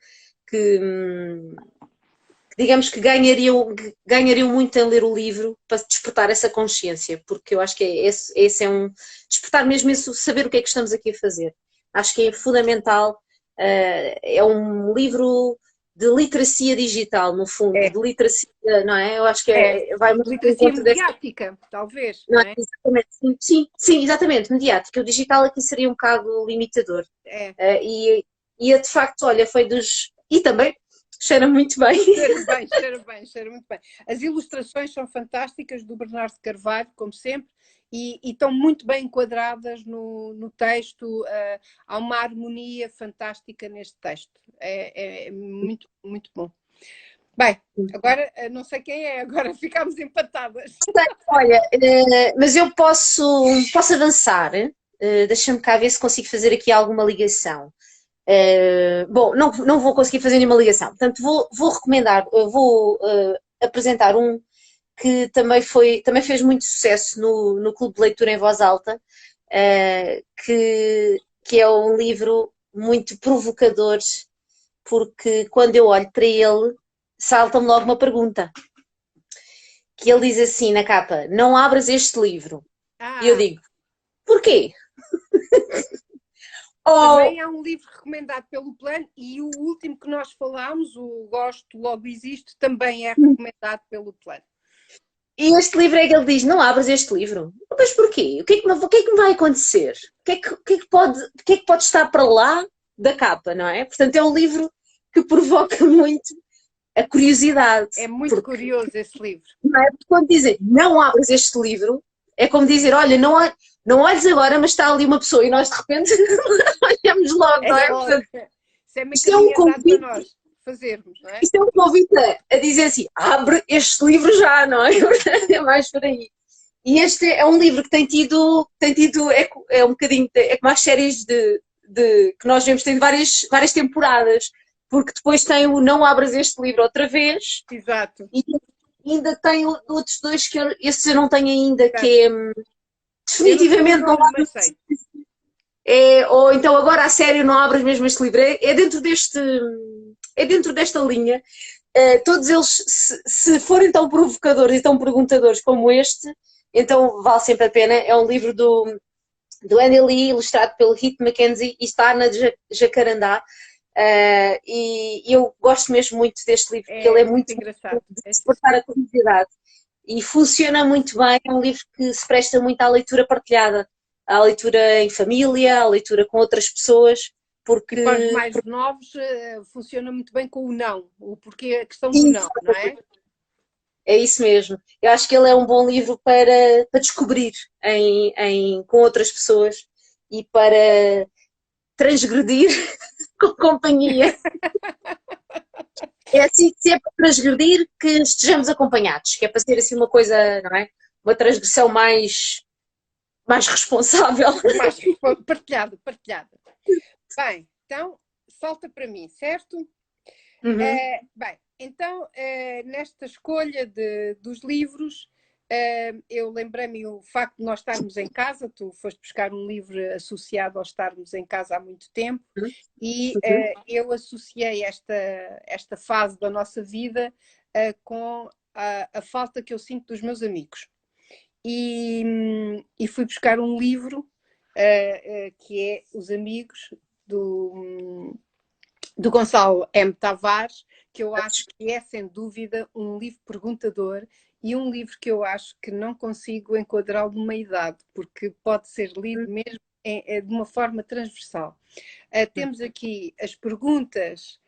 digamos que ganhariam muito em ler o livro para despertar essa consciência, porque eu acho que esse é um despertar mesmo, isso, saber o que é que estamos aqui a fazer. Acho que é fundamental, é um livro de literacia digital, no fundo, de literacia, não é? Eu acho que vai muito literacia mediática, talvez, não é? Exatamente, sim, exatamente, mediática. O digital aqui seria um bocado limitador. E de facto, olha, foi dos... E também cheira muito bem. Cheira muito bem. As ilustrações são fantásticas, do Bernardo Carvalho, como sempre, e estão muito bem enquadradas no texto. Há uma harmonia fantástica neste texto. É muito, muito bom. Bem, agora não sei quem é, agora ficámos empatadas. Olha, mas eu posso avançar. Deixa-me cá ver se consigo fazer aqui alguma ligação. Bom, não vou conseguir fazer nenhuma ligação, portanto vou recomendar, vou apresentar um que também fez muito sucesso no Clube de Leitura em Voz Alta, que é um livro muito provocador, porque quando eu olho para ele, salta-me logo uma pergunta, que ele diz assim na capa: não abras este livro. E eu digo, porquê? Também é um livro recomendado pelo Plano, e o último que nós falámos, o Gosto Logo Existe, também é recomendado pelo Plano. E este livro é que ele diz: não abras este livro. Mas porquê? O que é que me vai acontecer? O que é que pode estar para lá da capa, não é? Portanto, é um livro que provoca muito a curiosidade. É muito curioso esse livro. Não é? Porque quando dizem não abres este livro, é como dizer, olha, não olhes agora, mas está ali uma pessoa e nós de repente olhamos logo, não é? Logo. Portanto, Isso é uma isto é um caminhada convite, para nós fazermos, não é? isto é um convite a dizer assim, abre este livro já, não é? É mais por aí. E este é um livro que tem tido é um bocadinho, é como as séries que nós vemos, tem várias temporadas, porque depois tem o Não Abras Este Livro outra vez, Exato. e ainda tem outros dois que esses eu não tenho ainda, que é definitivamente não abras este livro. Ou então agora a sério não abras mesmo este livro. É dentro desta linha. Todos eles, se forem tão provocadores e tão perguntadores como este, então vale sempre a pena. É um livro do Andy Lee, ilustrado pelo Heath Mackenzie, e está na Jacarandá. E eu gosto mesmo muito deste livro, porque ele é muito engraçado, de despertar a curiosidade. E funciona muito bem, é um livro que se presta muito à leitura partilhada, à leitura em família, à leitura com outras pessoas, porque... E para os mais novos funciona muito bem com o não, o porquê, a questão do não, não é? É isso mesmo. Eu acho que ele é um bom livro para descobrir com outras pessoas e para transgredir com companhia. É assim que se é para transgredir que estejamos acompanhados, que é para ser assim uma coisa, não é? Uma transgressão mais responsável. Mais partilhado. Bem, então salta para mim, certo? Uhum. Bem, então nesta escolha dos livros, eu lembrei-me o facto de nós estarmos em casa. Tu foste buscar um livro associado ao estarmos em casa há muito tempo, e eu associei esta fase da nossa vida com a falta que eu sinto dos meus amigos. E fui buscar um livro que é Os Amigos, do Gonçalo M. Tavares, que eu acho que é, sem dúvida, um livro perguntador e um livro que eu acho que não consigo enquadrá-lo numa idade, porque pode ser lido mesmo de uma forma transversal. Temos aqui as perguntas,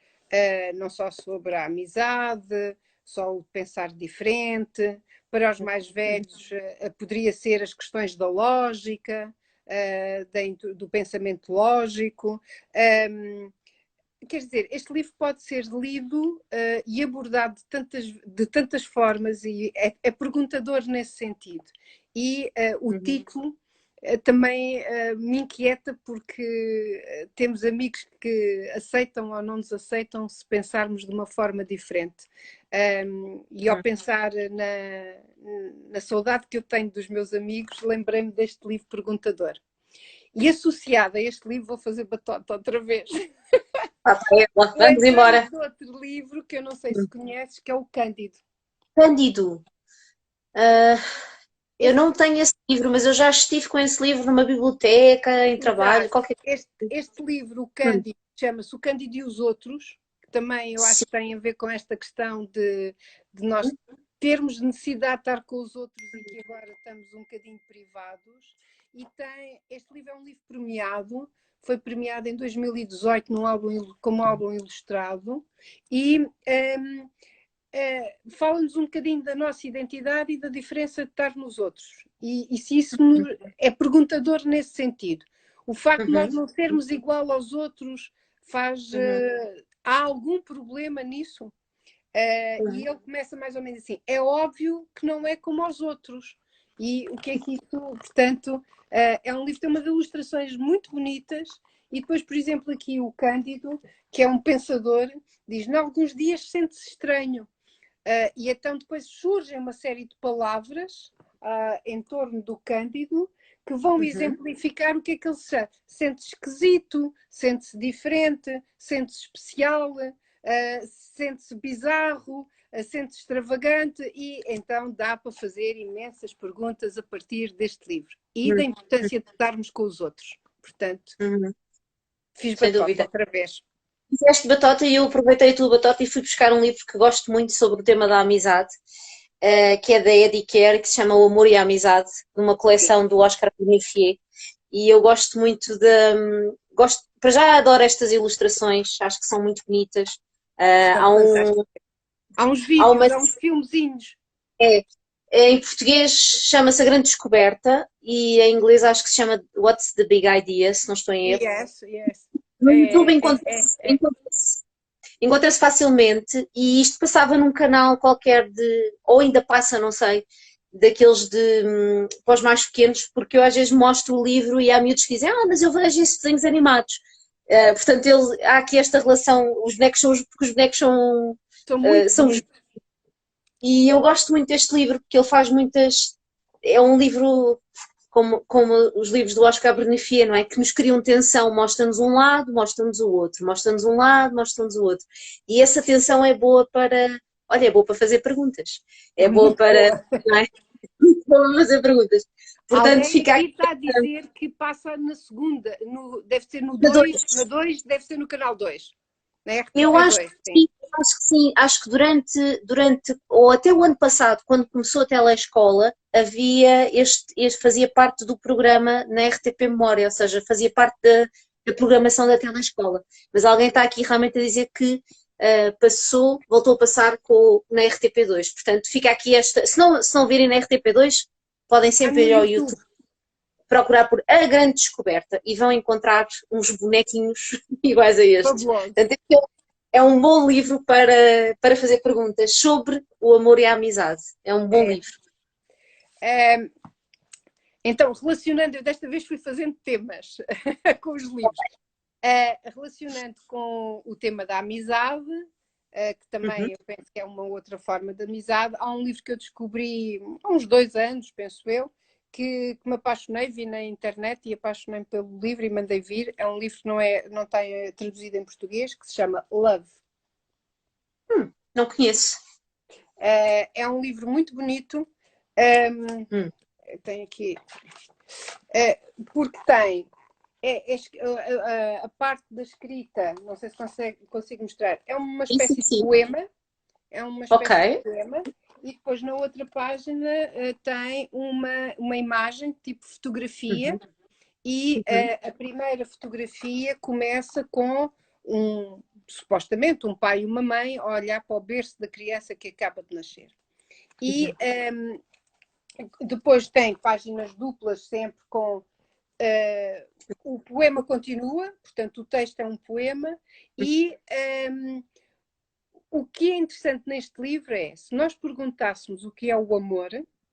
não só sobre a amizade, só o pensar diferente. Para os mais velhos, poderia ser as questões da lógica, do pensamento lógico. Quer dizer, este livro pode ser lido e abordado de tantas formas, e é perguntador nesse sentido. E o título também me inquieta, porque temos amigos que aceitam ou não nos aceitam se pensarmos de uma forma diferente. E ao pensar na saudade que eu tenho dos meus amigos, lembrei-me deste livro perguntador. E associado a este livro, vou fazer batota outra vez. Vamos embora. Outro livro que eu não sei se conheces, que é o Cândido. Cândido. Eu não tenho esse livro, mas eu já estive com esse livro numa biblioteca, em trabalho, qualquer coisa. Este livro, o Cândido, chama-se O Cândido e os Outros, que também eu acho que tem a ver com esta questão de nós termos necessidade de estar com os outros e que agora estamos um bocadinho privados. E este livro é um livro premiado, foi premiado em 2018 como álbum ilustrado, e fala-nos um bocadinho da nossa identidade e da diferença de estar nos outros. E se isso é perguntador nesse sentido. O facto de nós não sermos igual aos outros há algum problema nisso? E ele começa mais ou menos assim: é óbvio que não é como aos outros. E o que é que isso, portanto, é um livro que tem umas ilustrações muito bonitas. E depois, por exemplo, aqui o Cândido, que é um pensador, diz: em alguns dias sente-se estranho. E então depois surgem uma série de palavras em torno do Cândido que vão exemplificar o que é que ele sente. Sente-se esquisito, sente-se diferente, sente-se especial, sente-se bizarro, sente-se extravagante, e então dá para fazer imensas perguntas a partir deste livro. E da importância de estarmos com os outros. Portanto, fiz batota outra vez. Fizeste batota e eu aproveitei a tua batota e fui buscar um livro que gosto muito sobre o tema da amizade, que é da Eddie Kerr, que se chama O Amor e a Amizade, numa coleção do Oscar Piernifier. E eu gosto muito para já adoro estas ilustrações, acho que são muito bonitas. Há uns Há uma, vídeos, há uns filmezinhos. é, em português chama-se A Grande Descoberta e em inglês acho que se chama What's the Big Idea, se não estou em erro. Yes, yes. No YouTube É. encontra-se facilmente e isto passava num canal qualquer ou ainda passa, não sei, daqueles para os mais pequenos, porque eu às vezes mostro o livro e há miúdos que dizem, mas eu vejo esses desenhos animados. Portanto, há aqui esta relação, os bonecos porque os bonecos São muito são bonitos. e eu gosto muito deste livro porque ele faz muitas. É um livro como os livros do Oscar Bernifia, não é? Que nos criam tensão, mostra-nos um lado, mostra-nos o outro, mostra-nos um lado, mostra-nos o outro. E essa tensão é boa para. Olha, é boa para fazer perguntas. É boa para. Não é? Muito boa para fazer perguntas. Portanto, Alguém fica aqui aqui. está a dizer que passa na segunda, deve ser no Na 2, dois. na 2, deve ser no canal 2. Na Eu acho RTP2, que sim. sim, acho que sim. Acho que durante, ou até o ano passado, quando começou a telescola, havia fazia parte do programa na RTP Memória, ou seja, fazia parte da programação da telescola. Mas alguém está aqui realmente a dizer que voltou a passar na RTP2. Portanto, fica aqui esta. Se não virem na RTP2, podem Está sempre no ir ao YouTube. YouTube procurar por A Grande Descoberta e vão encontrar uns bonequinhos iguais a estes. Fabuloso. Portanto, é um bom livro para fazer perguntas sobre o amor e a amizade. É um bom livro. Então, relacionando, eu desta vez fui fazendo temas com os livros. Relacionando com o tema da amizade, que também eu penso que é uma outra forma de amizade, há um livro que eu descobri há uns 2 anos, penso eu, que me apaixonei, vi na internet e apaixonei-me pelo livro e mandei vir. É um livro que não está traduzido em português, que se chama Love. Não conheço. É um livro muito bonito. Tem aqui. Porque tem a parte da escrita, não sei se consigo mostrar, é uma espécie de poema. É uma espécie de poema. E depois na outra página tem uma imagem tipo fotografia e a primeira fotografia começa com supostamente um pai e uma mãe a olhar para o berço da criança que acaba de nascer. E depois tem páginas duplas sempre com o poema continua, portanto o texto é um poema e o que é interessante neste livro é, se nós perguntássemos o que é o amor,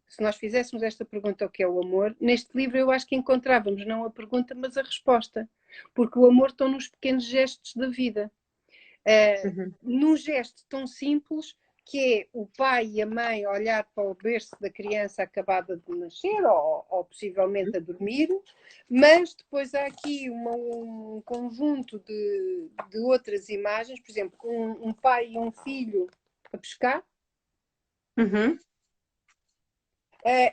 se nós fizéssemos esta pergunta o que é o amor, neste livro eu acho que encontrávamos não a pergunta, mas a resposta. Porque o amor está nos pequenos gestos da vida. Num gesto tão simples que é o pai e a mãe olhar para o berço da criança acabada de nascer ou possivelmente a dormir, mas depois há aqui um conjunto de outras imagens, por exemplo, um pai e um filho a pescar.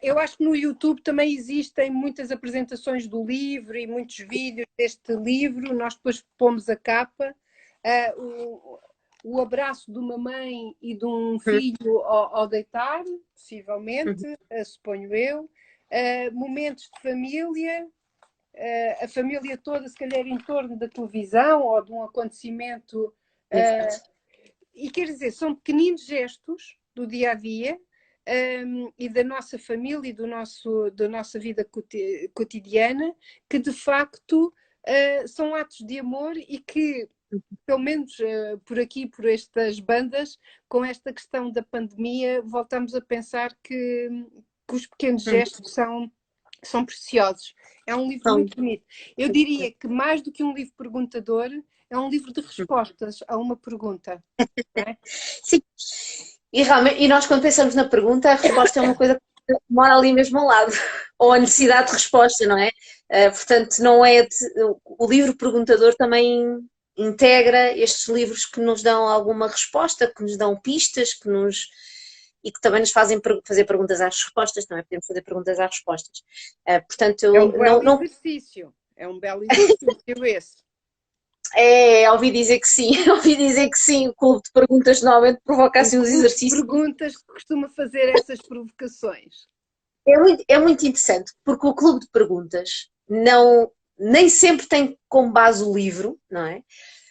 Eu acho que no YouTube também existem muitas apresentações do livro e muitos vídeos deste livro, nós depois pomos a capa. O abraço de uma mãe e de um filho ao deitar, possivelmente, suponho eu. Momentos de família, a família toda, se calhar, em torno da televisão ou de um acontecimento. E quer dizer, são pequeninos gestos do dia a dia e da nossa família e da nossa vida cotidiana que, de facto, são atos de amor e que pelo menos por aqui, por estas bandas, com esta questão da pandemia, voltamos a pensar que os pequenos gestos são preciosos. É um livro muito bonito. Eu diria que mais do que um livro perguntador, é um livro de respostas a uma pergunta. Não é? Sim. E nós quando pensamos na pergunta, a resposta é uma coisa que mora ali mesmo ao lado. Ou a necessidade de resposta, não é? Portanto, não é... O livro perguntador também integra estes livros que nos dão alguma resposta, que nos dão pistas, e que também nos fazem fazer perguntas às respostas, não é? Podemos fazer perguntas às respostas. Portanto, é um belo exercício. É um belo exercício esse. Ouvi dizer que sim. Ouvi dizer que sim. O clube de perguntas normalmente provoca assim uns exercícios. Perguntas que costuma fazer essas provocações. É muito interessante, porque o clube de perguntas nem sempre tem como base o livro, não é?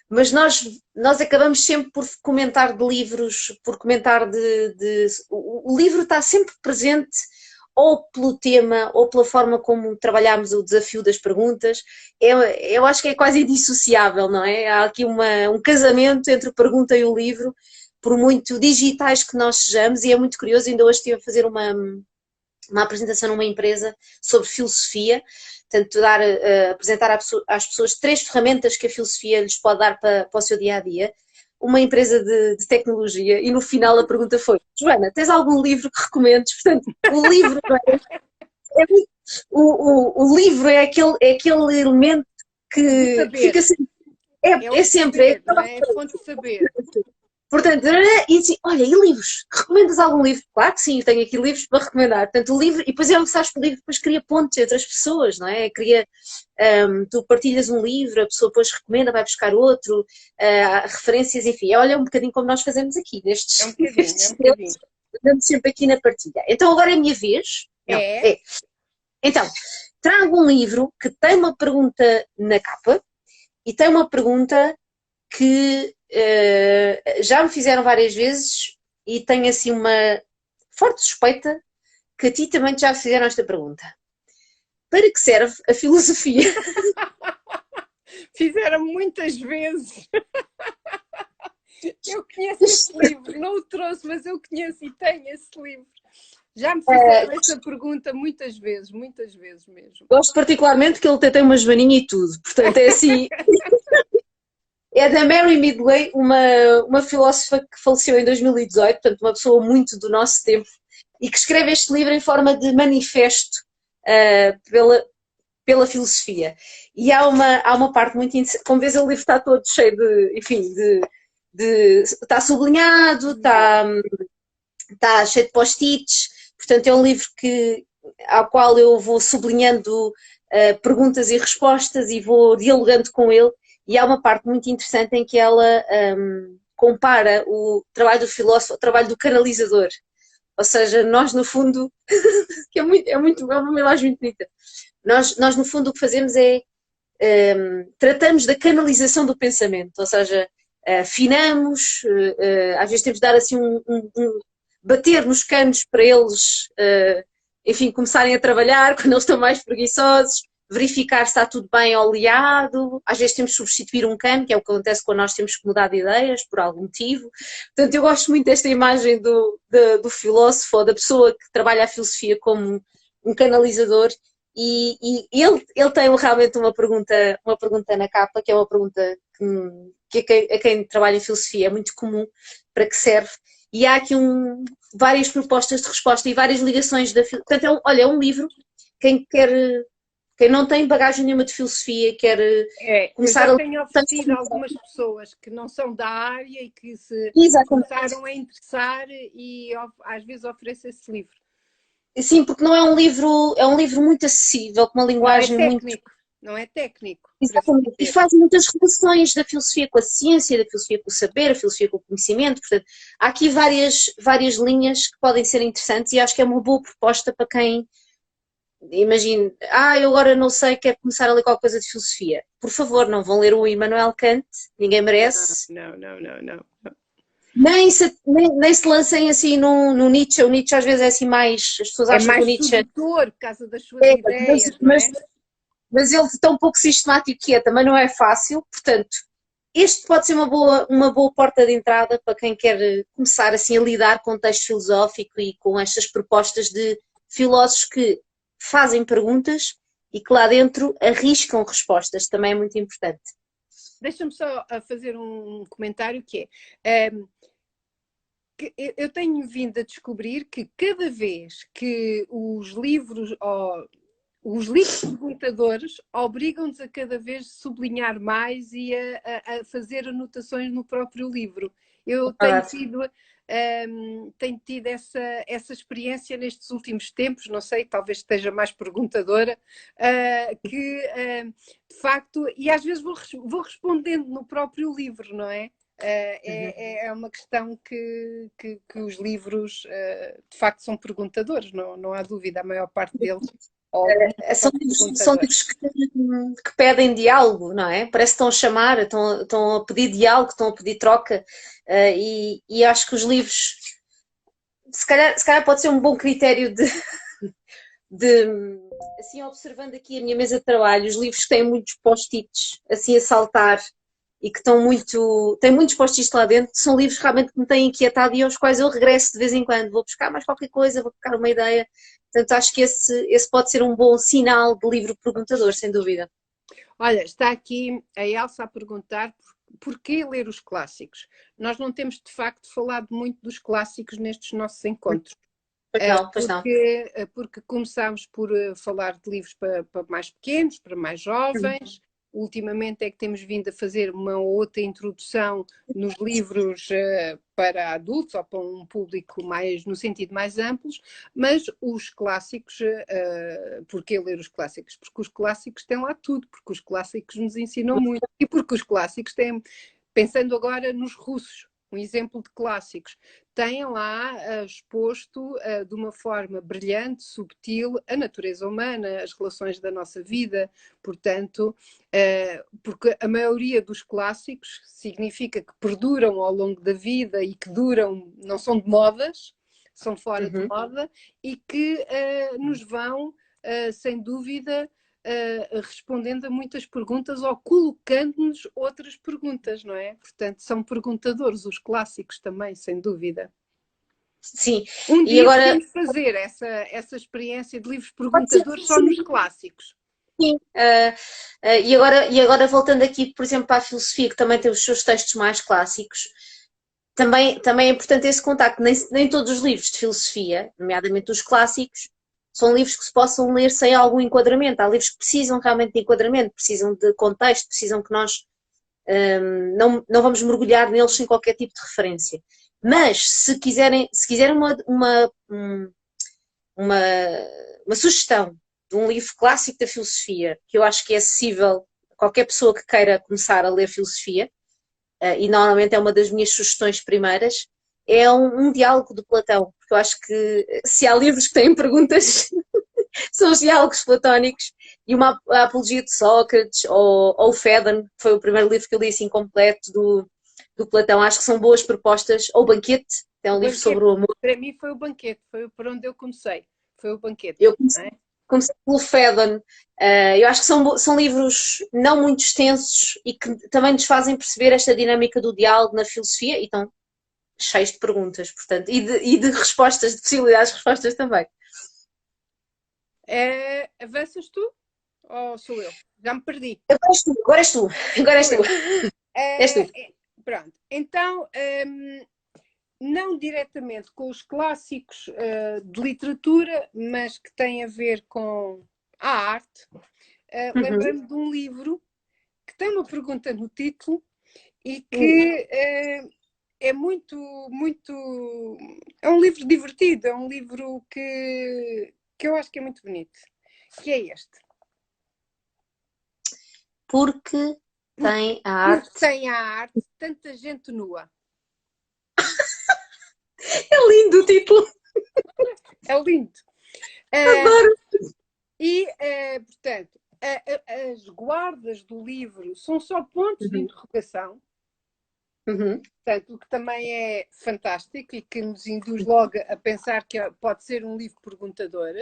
mas nós acabamos sempre por comentar de livros, por comentar o livro está sempre presente ou pelo tema ou pela forma como trabalhámos o desafio das perguntas. Eu acho que é quase indissociável, não é? Há aqui um casamento entre a pergunta e o livro, por muito digitais que nós sejamos, e é muito curioso, ainda hoje estive a fazer uma apresentação numa empresa sobre filosofia, portanto, apresentar às pessoas 3 ferramentas que a filosofia lhes pode dar para o seu dia-a-dia, uma empresa de tecnologia, e no final a pergunta foi: Joana, tens algum livro que recomendes? Portanto, o livro o livro é aquele elemento que fica sempre. É sempre. Saber, não é? É a fonte de saber. Portanto, e assim, olha, e livros? Recomendas algum livro? Claro que sim, eu tenho aqui livros para recomendar. Portanto, o livro, e depois sabes que o livro depois cria pontos entre as pessoas, não é? Tu partilhas um livro, a pessoa depois recomenda, vai buscar outro, referências, enfim. Olha, um bocadinho como nós fazemos aqui, nestes, É um bocadinho, é um temas, bocadinho. damos sempre aqui na partilha. Então agora é a minha vez. Não, É? Então, trago um livro que tem uma pergunta na capa e tem uma pergunta que já me fizeram várias vezes e tenho assim uma forte suspeita que a ti também te já fizeram esta pergunta. Para que serve a filosofia? Fizeram muitas vezes. Eu conheço esse livro, não o trouxe, mas eu conheço e tenho esse livro. Já me fizeram essa pergunta muitas vezes mesmo. Gosto particularmente que ele até tem uma joaninha e tudo, portanto é assim. É da Mary Midway, uma filósofa que faleceu em 2018, portanto uma pessoa muito do nosso tempo, e que escreve este livro em forma de manifesto pela filosofia. E há uma parte muito interessante, como vês o livro está todo cheio enfim, está sublinhado, está cheio de post-its, portanto é um livro ao qual eu vou sublinhando perguntas e respostas e vou dialogando com ele. E há uma parte muito interessante em que ela compara o trabalho do filósofo ao trabalho do canalizador. Ou seja, nós no fundo, que é uma imagem muito bonita, nós no fundo o que fazemos é tratamos da canalização do pensamento, ou seja, afinamos, às vezes temos de dar assim bater nos canos para eles, enfim, começarem a trabalhar quando eles estão mais preguiçosos, verificar se está tudo bem oleado, às vezes temos de substituir um cano, que é o que acontece quando nós temos que mudar de ideias por algum motivo. Portanto, eu gosto muito desta imagem do filósofo ou da pessoa que trabalha a filosofia como um canalizador, e ele tem realmente uma pergunta na capa, que é uma pergunta que a quem trabalha em filosofia é muito comum: para que serve? E há aqui várias propostas de resposta e várias ligações da filosofia. Portanto, olha, é um livro, quem não tem bagagem nenhuma de filosofia, quer começar eu já tenho oferecido a algumas pessoas que não são da área e que se começaram a interessar, e às vezes ofereço esse livro. Sim, porque não é um livro muito acessível, com uma linguagem técnico. Não é técnico. Exatamente. E faz muitas relações da filosofia com a ciência, da filosofia com o saber, a filosofia com o conhecimento. Portanto, há aqui várias linhas que podem ser interessantes, e acho que é uma boa proposta para quem imagine: eu agora não sei, quero começar a ler qualquer coisa de filosofia. Por favor, não vão ler o Immanuel Kant, ninguém merece. Não. Nem se lancem assim no Nietzsche. O Nietzsche às vezes é assim mais. As pessoas acham que o Nietzsche é mais sedutor por causa das suas ideias, mas ele tão pouco sistemático que também não é fácil. Portanto, este pode ser uma boa porta de entrada para quem quer começar assim a lidar com o texto filosófico e com estas propostas de filósofos que fazem perguntas e que lá dentro arriscam respostas. Também é muito importante. Deixa-me só fazer um comentário que é... que eu tenho vindo a descobrir que cada vez que os livros perguntadores obrigam-nos a cada vez sublinhar mais e a fazer anotações no próprio livro. Eu tenho tido essa experiência nestes últimos tempos, não sei, talvez esteja mais perguntadora, que de facto, e às vezes vou respondendo no próprio livro, não é? É uma questão que os livros de facto são perguntadores, não há dúvida, a maior parte deles. Ou algum São perguntador. livros que pedem diálogo, não é? Parece que estão a chamar, estão a pedir diálogo, estão a pedir troca. E acho que os livros, se calhar pode ser um bom critério de, assim, observando aqui a minha mesa de trabalho, os livros que têm muitos post-its, assim, a saltar, e que têm muitos post-its lá dentro, são livros realmente que me têm inquietado e aos quais eu regresso de vez em quando. Vou buscar mais qualquer coisa, vou buscar uma ideia. Portanto, acho que esse pode ser um bom sinal de livro perguntador, sem dúvida. Olha, está aqui a Elsa a perguntar porquê ler os clássicos. Nós não temos, de facto, falado muito dos clássicos nestes nossos encontros. Pois não, pois não. Porque começámos por falar de livros para mais pequenos, para mais jovens. Ultimamente é que temos vindo a fazer uma outra introdução nos livros para adultos ou para um público mais, no sentido mais amplo, mas os clássicos, porquê ler os clássicos? Porque os clássicos têm lá tudo, porque os clássicos nos ensinam muito e porque os clássicos têm, pensando agora nos russos, um exemplo de clássicos, têm lá exposto de uma forma brilhante, subtil, a natureza humana, as relações da nossa vida, portanto, porque a maioria dos clássicos significa que perduram ao longo da vida e que duram, não são de modas, são fora de moda e que nos vão, sem dúvida, respondendo a muitas perguntas ou colocando-nos outras perguntas, não é? Portanto, são perguntadores, os clássicos também, sem dúvida. Sim. Um E dia agora, podemos fazer essa experiência de livros perguntadores só nos clássicos. sim. E agora voltando aqui, por exemplo, para a filosofia, que também tem os seus textos mais clássicos, também é importante esse contacto. Nem todos os livros de filosofia, nomeadamente os clássicos, são livros que se possam ler sem algum enquadramento. Há livros que precisam realmente de enquadramento, precisam de contexto, precisam que nós não vamos mergulhar neles sem qualquer tipo de referência. Mas se quiserem uma sugestão de um livro clássico da filosofia, que eu acho que é acessível a qualquer pessoa que queira começar a ler filosofia, e normalmente é uma das minhas sugestões primeiras, é um diálogo de Platão, porque eu acho que se há livros que têm perguntas, são os diálogos platónicos, e a Apologia de Sócrates, ou o Fédon, que foi o primeiro livro que eu li assim completo do Platão, acho que são boas propostas, ou o Banquete, é um livro sobre o amor. Para mim foi o Banquete, foi por onde eu comecei, foi o Banquete. Eu comecei pelo Fédon. Eu acho que são livros não muito extensos e que também nos fazem perceber esta dinâmica do diálogo na filosofia e estão cheios de perguntas, portanto, e de respostas, de possibilidades de respostas também. Avanças tu ou sou eu? Já me perdi. Agora és tu. És tu. Pronto, então, não diretamente com os clássicos de literatura, mas que têm a ver com a arte, lembrei-me de um livro que tem uma pergunta no título e que é muito, muito... É um livro divertido, é um livro que eu acho que é muito bonito, que é este. Porque tem a arte... Porque tem a arte tanta gente nua. É lindo o título. É lindo. Adoro. E, portanto, as guardas do livro são só pontos de interrogação. Portanto, o que também é fantástico e que nos induz logo a pensar que pode ser um livro perguntador.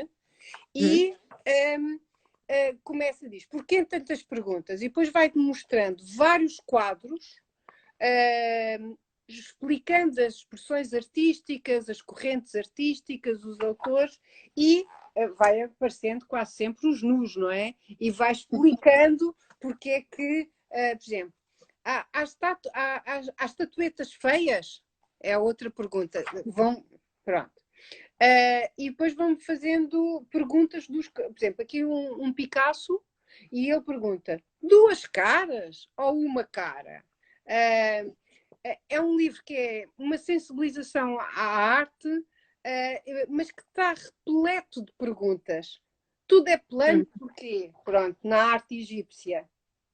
E começa a dizer, porquê tantas perguntas? E depois vai mostrando vários quadros explicando as expressões artísticas, as correntes artísticas, os autores, e vai aparecendo quase sempre os nus, não é? E vai explicando porque é que, por exemplo, há estatuetas feias? É a outra pergunta. Pronto. E depois vão fazendo perguntas por exemplo, aqui um Picasso, e ele pergunta: duas caras ou uma cara? É um livro que é uma sensibilização à arte, mas que está repleto de perguntas. Tudo é plano porquê? Pronto, na arte egípcia.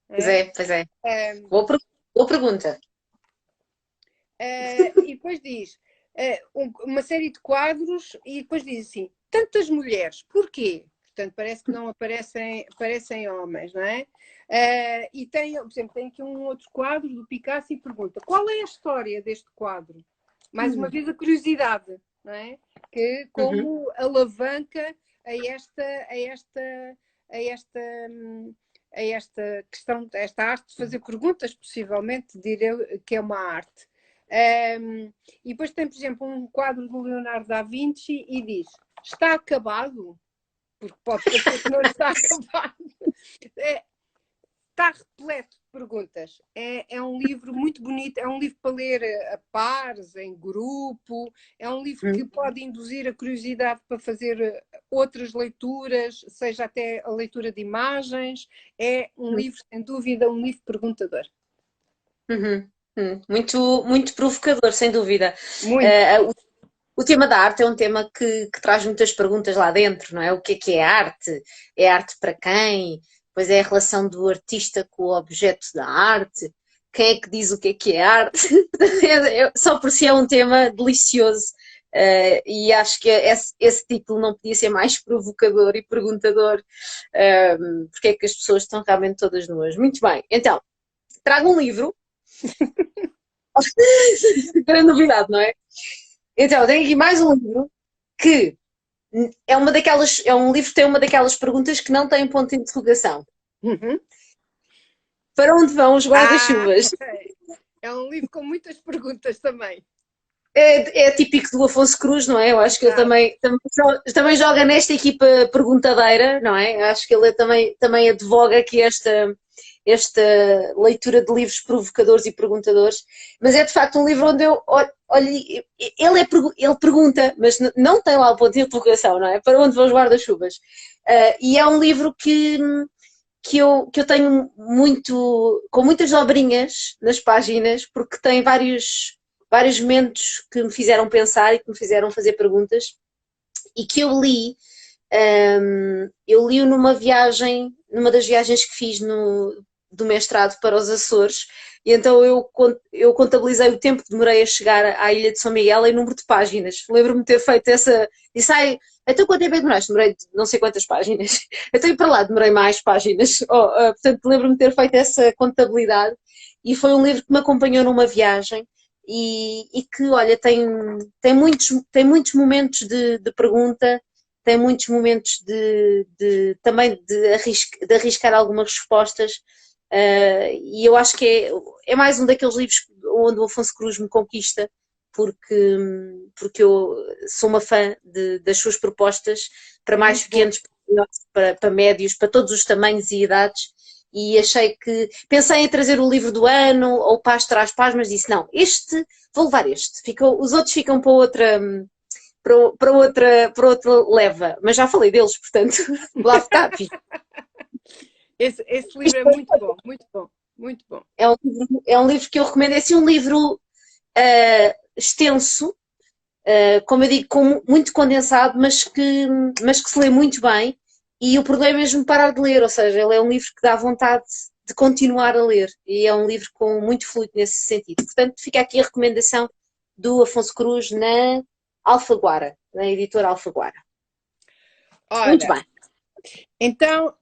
Pois é. Boa pergunta. E depois diz uma série de quadros e depois diz assim, tantas mulheres, porquê? portanto parece que não aparecem homens, não é? E tem, por exemplo, tem aqui um outro quadro do Picasso e pergunta: qual é a história deste quadro? Mais uma vez a curiosidade, não é? Que como alavanca a esta questão, a esta arte de fazer perguntas, possivelmente direi que é uma arte. E depois tem, por exemplo, um quadro do Leonardo da Vinci e diz: está acabado? Porque pode parecer que não está acabado. Está repleto de perguntas. É um livro muito bonito, é um livro para ler a pares, em grupo, é um livro que pode induzir a curiosidade para fazer outras leituras, seja até a leitura de imagens. É um livro, sem dúvida, um livro perguntador. Muito, muito provocador, sem dúvida. Muito. O tema da arte é um tema que traz muitas perguntas lá dentro, não é? O que é arte? É arte para quem? Pois é a relação do artista com o objeto da arte. Quem é que diz o que é arte? Só por si é um tema delicioso. E acho que esse título não podia ser mais provocador e perguntador. Porque é que as pessoas estão realmente todas nuas. Muito bem, então, trago um livro. Grande novidade, não é? Então, tenho aqui mais um livro que é um livro que tem uma daquelas perguntas que não tem ponto de interrogação. Para onde vão os guarda-chuvas? É um livro com muitas perguntas também. É típico do Afonso Cruz, não é? Eu acho que ele também joga nesta equipa perguntadeira, não é? Eu acho que ele também advoga aqui esta leitura de livros provocadores e perguntadores, mas é de facto um livro onde eu olho, ele pergunta, mas não tem lá o ponto de interrogação, não é? Para onde vão os guarda-chuvas? E é um livro que eu tenho com muitas dobrinhas nas páginas, porque tem vários momentos que me fizeram pensar e que me fizeram fazer perguntas, e que eu li-o numa das viagens que fiz do mestrado para os Açores, e então eu contabilizei o tempo que demorei a chegar à Ilha de São Miguel em número de páginas. Lembro-me de ter feito disse, então quanto tempo é que demoraste? Demorei não sei quantas páginas. Então ir para lá demorei mais páginas. Portanto, lembro-me de ter feito essa contabilidade, e foi um livro que me acompanhou numa viagem, e que, olha, tem muitos momentos de pergunta, tem muitos momentos também de arriscar algumas respostas, e eu acho que é mais um daqueles livros onde o Afonso Cruz me conquista, porque eu sou uma fã das suas propostas, para mais pequenos, para médios, para todos os tamanhos e idades. E pensei em trazer o livro do ano ou Paz traz paz, mas disse não, vou levar este. Os outros ficam para outra leva, mas já falei deles, portanto, lá está. Esse livro é muito bom, muito bom, muito bom. É um livro que eu recomendo, é assim um livro extenso, como eu digo, muito condensado, mas que se lê muito bem. E o problema é mesmo parar de ler, ou seja, ele é um livro que dá vontade de continuar a ler, e é um livro com muito fluido nesse sentido. Portanto, fica aqui a recomendação do Afonso Cruz na Alfaguara, na editora Alfaguara. Ora, muito bem. Então,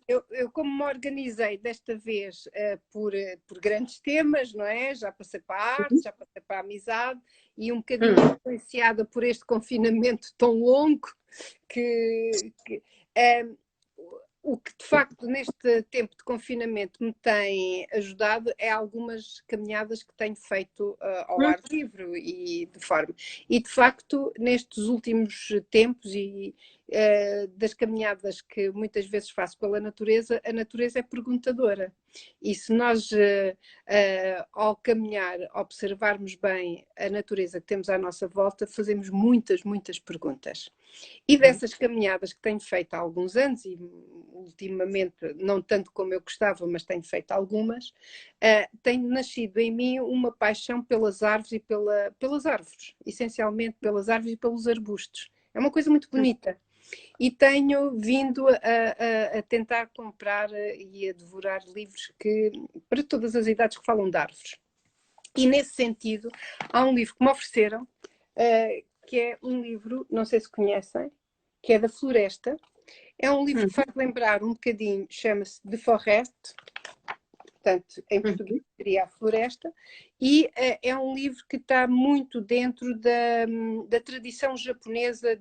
eu como me organizei desta vez por grandes temas, não é? Já passei para a arte, já passei para a amizade, e um bocadinho influenciada por este confinamento tão longo o que de facto neste tempo de confinamento me tem ajudado é algumas caminhadas que tenho feito ao ar livre e de facto nestes últimos tempos das caminhadas que muitas vezes faço pela natureza, a natureza é perguntadora, e se nós ao caminhar observarmos bem a natureza que temos à nossa volta, fazemos muitas perguntas. E dessas caminhadas que tenho feito há alguns anos, e ultimamente não tanto como eu gostava, mas tenho feito algumas, tem nascido em mim uma paixão pelas árvores e pelas árvores, essencialmente pelas árvores e pelos arbustos. É uma coisa muito bonita. E tenho vindo a tentar comprar e a devorar livros para todas as idades que falam de árvores. E nesse sentido, há um livro que me ofereceram, que é um livro, não sei se conhecem, que é da Floresta, É um livro que faz lembrar um bocadinho, chama-se The Forest, portanto, em português seria A Floresta, e é um livro que está muito dentro da tradição japonesa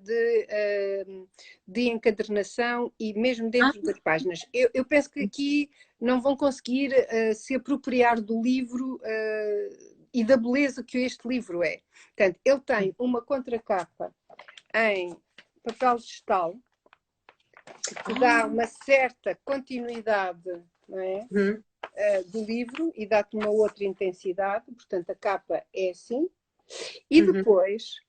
de encadernação e mesmo dentro das páginas. Eu penso que aqui não vão conseguir se apropriar do livro e da beleza que este livro é. Portanto, ele tem uma contracapa em papel vegetal, que dá uma certa continuidade, não é? Do livro e dá-te uma outra intensidade, portanto a capa é assim, e depois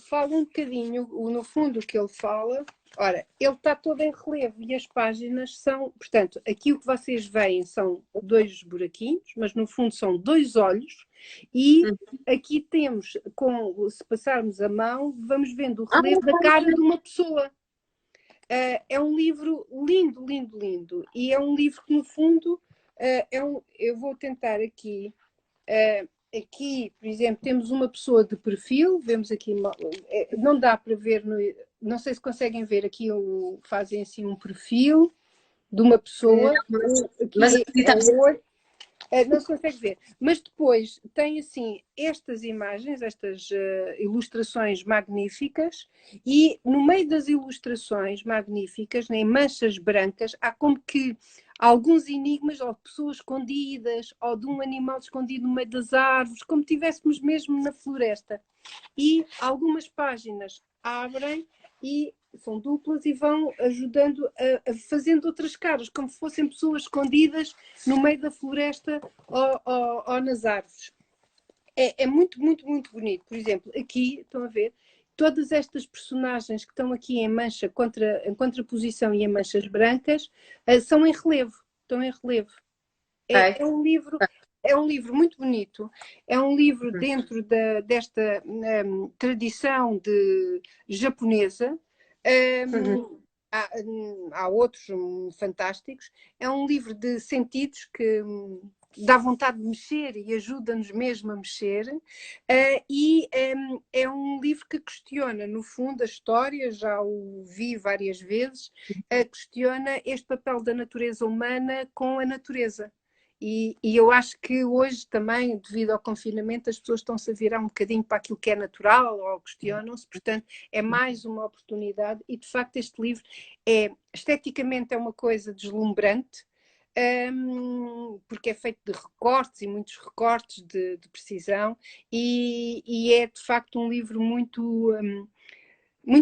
fala um bocadinho, no fundo o que ele fala, ora, ele está todo em relevo e as páginas são, portanto, aqui o que vocês veem são 2 buraquinhos, mas no fundo são 2 olhos, e aqui temos, se passarmos a mão, vamos vendo o relevo da cara de uma pessoa. É um livro lindo, lindo, lindo, e é um livro que no fundo eu vou tentar aqui, por exemplo, temos uma pessoa de perfil, vemos aqui, não dá para ver, não sei se conseguem ver aqui, fazem assim um perfil de uma pessoa, mas não se consegue ver, mas depois tem assim estas imagens, estas ilustrações magníficas, e no meio das ilustrações magníficas, em manchas brancas, há como que alguns enigmas, ou pessoas escondidas, ou de um animal escondido no meio das árvores, como estivéssemos mesmo na floresta. E algumas páginas abrem e são duplas e vão ajudando fazendo outras caras, como se fossem pessoas escondidas no meio da floresta ou nas árvores. É muito, muito, muito bonito. Por exemplo, aqui, estão a ver, todas estas personagens que estão aqui em mancha, em contraposição e em manchas brancas, são em relevo. Estão em relevo. É um livro muito bonito. É um livro dentro desta tradição japonesa. Há outros fantásticos. É um livro de sentidos que dá vontade de mexer e ajuda-nos mesmo a mexer, e é um livro que questiona, no fundo, a história, já o vi várias vezes, questiona este papel da natureza humana com a natureza. E eu acho que hoje também, devido ao confinamento, as pessoas estão-se a virar um bocadinho para aquilo que é natural ou questionam-se, portanto é mais uma oportunidade, e de facto este livro esteticamente é uma coisa deslumbrante, porque é feito de recortes e muitos recortes de precisão, e é de facto um livro muito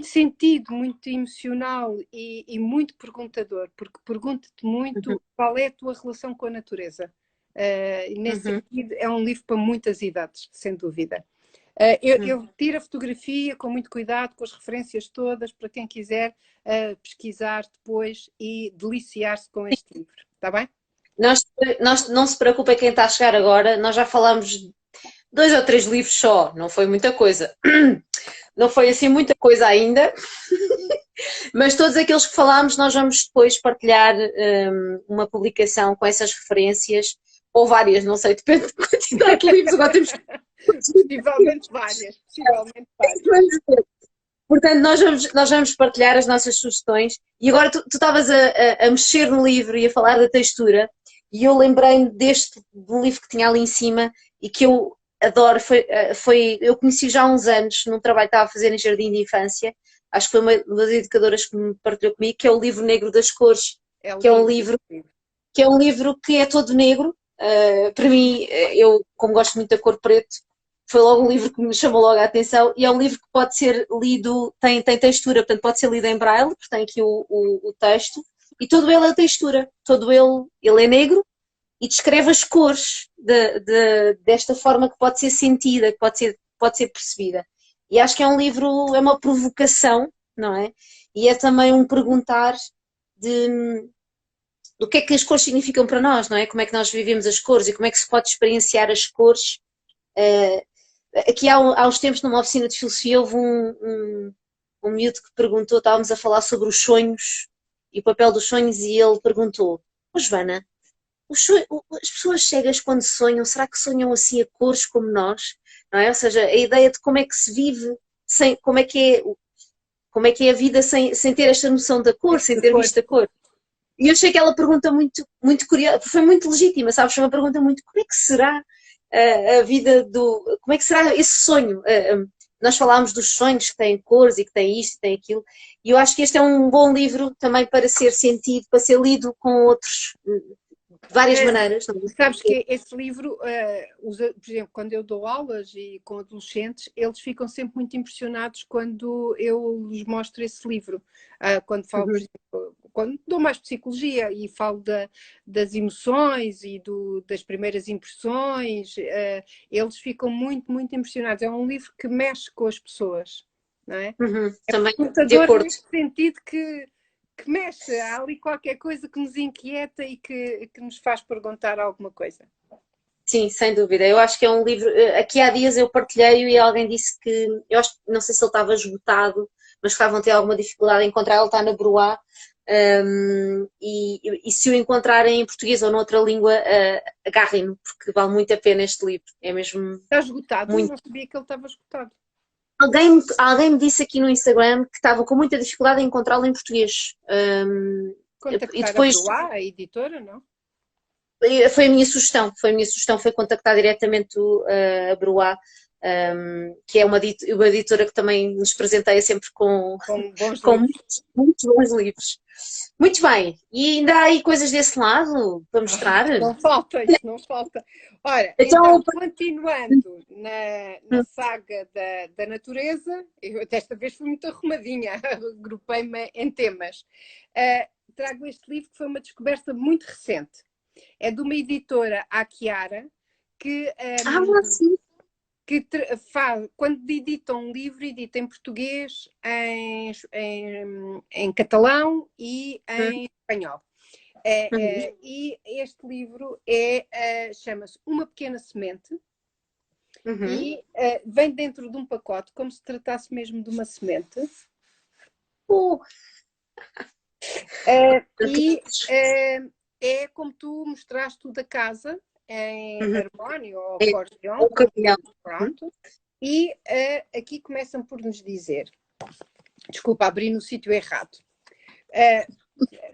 sentido, muito emocional e muito perguntador, porque pergunta-te muito qual é a tua relação com a natureza. E nesse sentido é um livro para muitas idades, sem dúvida. Eu tiro a fotografia com muito cuidado, com as referências todas, para quem quiser pesquisar depois e deliciar-se com este livro. Está bem? Não se preocupe quem está a chegar agora, nós já falamos 2 ou 3 livros só, não foi muita coisa. Não foi assim muita coisa ainda, mas todos aqueles que falámos nós vamos depois partilhar uma publicação com essas referências, ou várias, não sei, depende da quantidade de livros. Agora temos possivelmente várias. Portanto, nós vamos partilhar as nossas sugestões. E agora tu estavas a mexer no livro e a falar da textura, e eu lembrei-me do livro que tinha ali em cima e que eu adoro. Eu conheci já há uns anos num trabalho que estava a fazer em jardim de infância. Acho que foi uma das educadoras que me partilhou comigo, que é o Livro Negro das Cores, que é um livro que é todo negro. Para mim, eu como gosto muito da cor preto, foi logo um livro que me chamou logo a atenção, e é um livro que pode ser lido, tem textura, portanto pode ser lido em braille, porque tem aqui o texto, e todo ele é textura, todo ele é negro e descreve as cores desta forma que pode ser sentida, que pode ser percebida. E acho que é um livro, é uma provocação, não é? E é também um perguntar do que é que as cores significam para nós, não é? Como é que nós vivemos as cores e como é que se pode experienciar as cores. Aqui há uns tempos, numa oficina de filosofia, houve um miúdo que perguntou, estávamos a falar sobre os sonhos e o papel dos sonhos, e ele perguntou: Joana, as pessoas cegas quando sonham, será que sonham assim a cores como nós? Não é? Ou seja, a ideia de como é que se vive, como é que é como é que é a vida sem ter esta noção da cor, sem ter visto a cor. E eu achei aquela pergunta muito, muito curiosa, foi muito legítima, sabes? Foi uma pergunta muito, como é que será a vida como é que será esse sonho? Nós falámos dos sonhos que têm cores e que têm isto e têm aquilo, e eu acho que este é um bom livro também para ser sentido, para ser lido com outros, de várias maneiras. Sabes que esse livro, por exemplo, quando eu dou aulas e com adolescentes, eles ficam sempre muito impressionados quando eu lhes mostro esse livro. Quando falo, por exemplo, quando dou mais psicologia e falo das emoções e das primeiras impressões, eles ficam muito, muito impressionados. É um livro que mexe com as pessoas, não é? Também, de acordo. Nesse sentido que mexe, há ali qualquer coisa que nos inquieta e que nos faz perguntar alguma coisa. Sim, sem dúvida. Eu acho que é um livro. Aqui há dias eu partilhei-o e alguém disse que. Eu acho, não sei se ele estava esgotado, mas que estavam a ter alguma dificuldade em encontrar. Ele está na Bruá. E se o encontrarem em português ou noutra língua, agarrem-no, porque vale muito a pena este livro. É mesmo. Está esgotado? Muito... Eu não sabia que ele estava esgotado. Alguém me disse aqui no Instagram que estava com muita dificuldade em encontrá-lo em português. Contactar a Bruá, a editora, não? Foi a minha sugestão, foi contactar diretamente a Bruá, que é uma editora que também nos presenteia sempre com muitos bons livros. Muito bem, e ainda há aí coisas desse lado para mostrar? Não falta, isso não falta. Ora, então continuando na saga da natureza, eu desta vez fui muito arrumadinha, agrupei-me em temas. Trago este livro que foi uma descoberta muito recente. É de uma editora, a Chiara, que quando edita um livro, edita em português, em catalão e em espanhol. E este livro chama-se Uma Pequena Semente e vem dentro de um pacote, como se tratasse mesmo de uma semente. É como tu mostraste tudo a casa, em harmónio ou acordeão. Pronto. E aqui começam por nos dizer, desculpa, abri no sítio errado.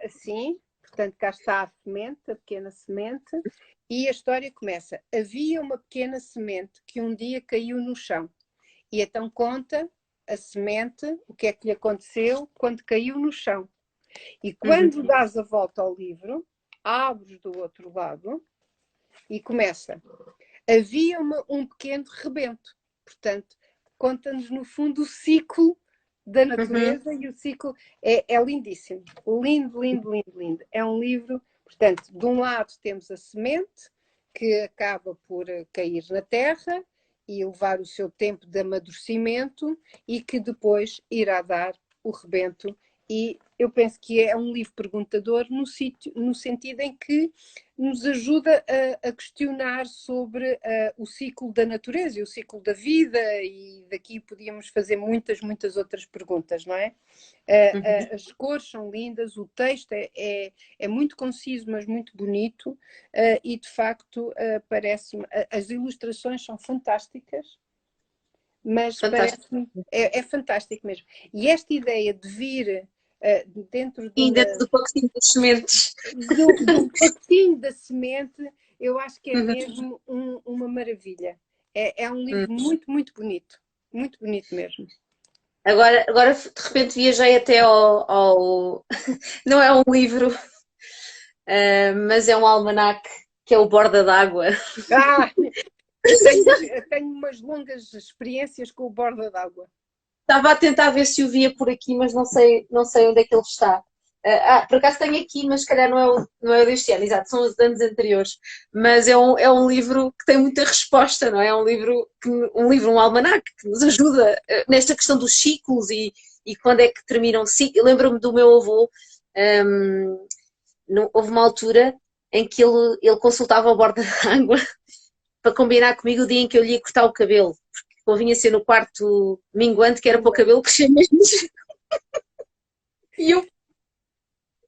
Assim, portanto, cá está a semente, a pequena semente, e a história começa. Havia uma pequena semente que um dia caiu no chão. E então conta a semente, o que é que lhe aconteceu quando caiu no chão. E quando dás a volta ao livro, abres do outro lado e começa. Havia um pequeno rebento. Portanto, conta-nos no fundo o ciclo da natureza e o ciclo é lindíssimo. Lindo, lindo, lindo, lindo. É um livro, portanto, de um lado temos a semente que acaba por cair na terra e levar o seu tempo de amadurecimento e que depois irá dar o rebento. E eu penso que é um livro perguntador no sentido em que nos ajuda a questionar sobre o ciclo da natureza e o ciclo da vida, e daqui podíamos fazer muitas, muitas outras perguntas, não é? As cores são lindas, o texto é muito conciso, mas muito bonito, e de facto parece-me, as ilustrações são fantásticas, mas parece-me, é fantástico mesmo. E esta ideia de vir dentro do pacotinho das sementes. Do pacotinho da semente, eu acho que é mesmo uma maravilha. É um livro muito, muito bonito. Muito bonito mesmo. Agora de repente viajei até ao... Não é um livro, mas é um almanaque, que é o Borda d'Água. Tenho umas longas experiências com o Borda d'Água. Estava a tentar ver se o via por aqui, mas não sei onde é que ele está. Por acaso tenho aqui, mas se calhar não é deste ano, exato, são os anos anteriores. Mas é um livro que tem muita resposta, não é? É um livro, um almanaque, que nos ajuda nesta questão dos ciclos e quando é que terminam o ciclo. Lembro-me do meu avô, houve uma altura em que ele consultava o Borda d'Água para combinar comigo o dia em que eu lhe ia cortar o cabelo. Convinha ser no quarto minguante, que era para o cabelo crescer mesmo. E eu...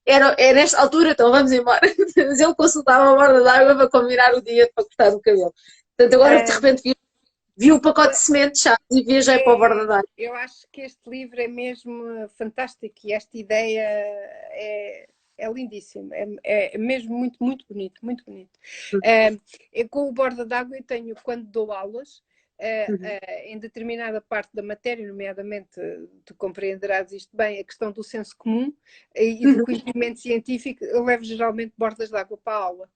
Era nesta altura, então vamos embora. Mas ele consultava a Borda d'Água para combinar o dia para cortar o cabelo. Portanto, agora de repente vi vi o pacote de sementes, sabes, e viajei para o Borda d'Água. Eu acho que este livro é mesmo fantástico e esta ideia é lindíssima, é mesmo muito, muito bonito, muito bonito. Com o Borda d'Água eu tenho, quando dou aulas, em determinada parte da matéria, nomeadamente, tu compreenderás isto bem, a questão do senso comum e do conhecimento científico, eu levo geralmente bordas d'água para a aula.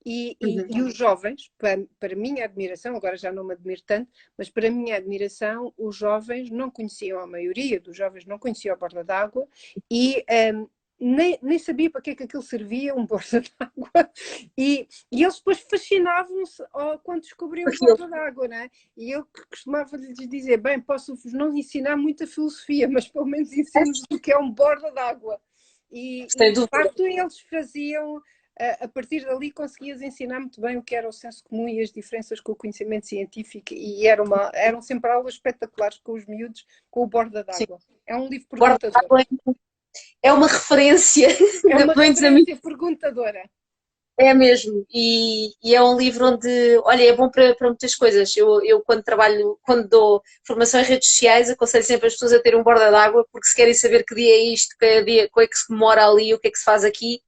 E os jovens, para minha admiração, agora já não me admiro tanto, mas para minha admiração, os jovens não conheciam, a maioria dos jovens não conhecia a borda d'água e nem sabia para que é que aquilo servia, um borda d'água, e eles depois fascinavam-se quando descobriam o borda d'água, não é? E eu costumava lhes dizer, bem, posso-vos não ensinar muita filosofia, mas pelo menos ensino-vos o que é um borda d'água. E de facto eles faziam... A partir dali conseguias ensinar muito bem o que era o senso comum e as diferenças com o conhecimento científico e eram sempre aulas espetaculares com os miúdos com o Borda d'Água. É um livro perguntador. É uma referência. É uma referência perguntadora. É mesmo. E é um livro onde, olha, é bom para muitas coisas. Eu quando dou formação em redes sociais, aconselho sempre as pessoas a terem um Borda d'Água, porque se querem saber que dia é isto, que dia, como é que se comemora ali, o que é que se faz aqui,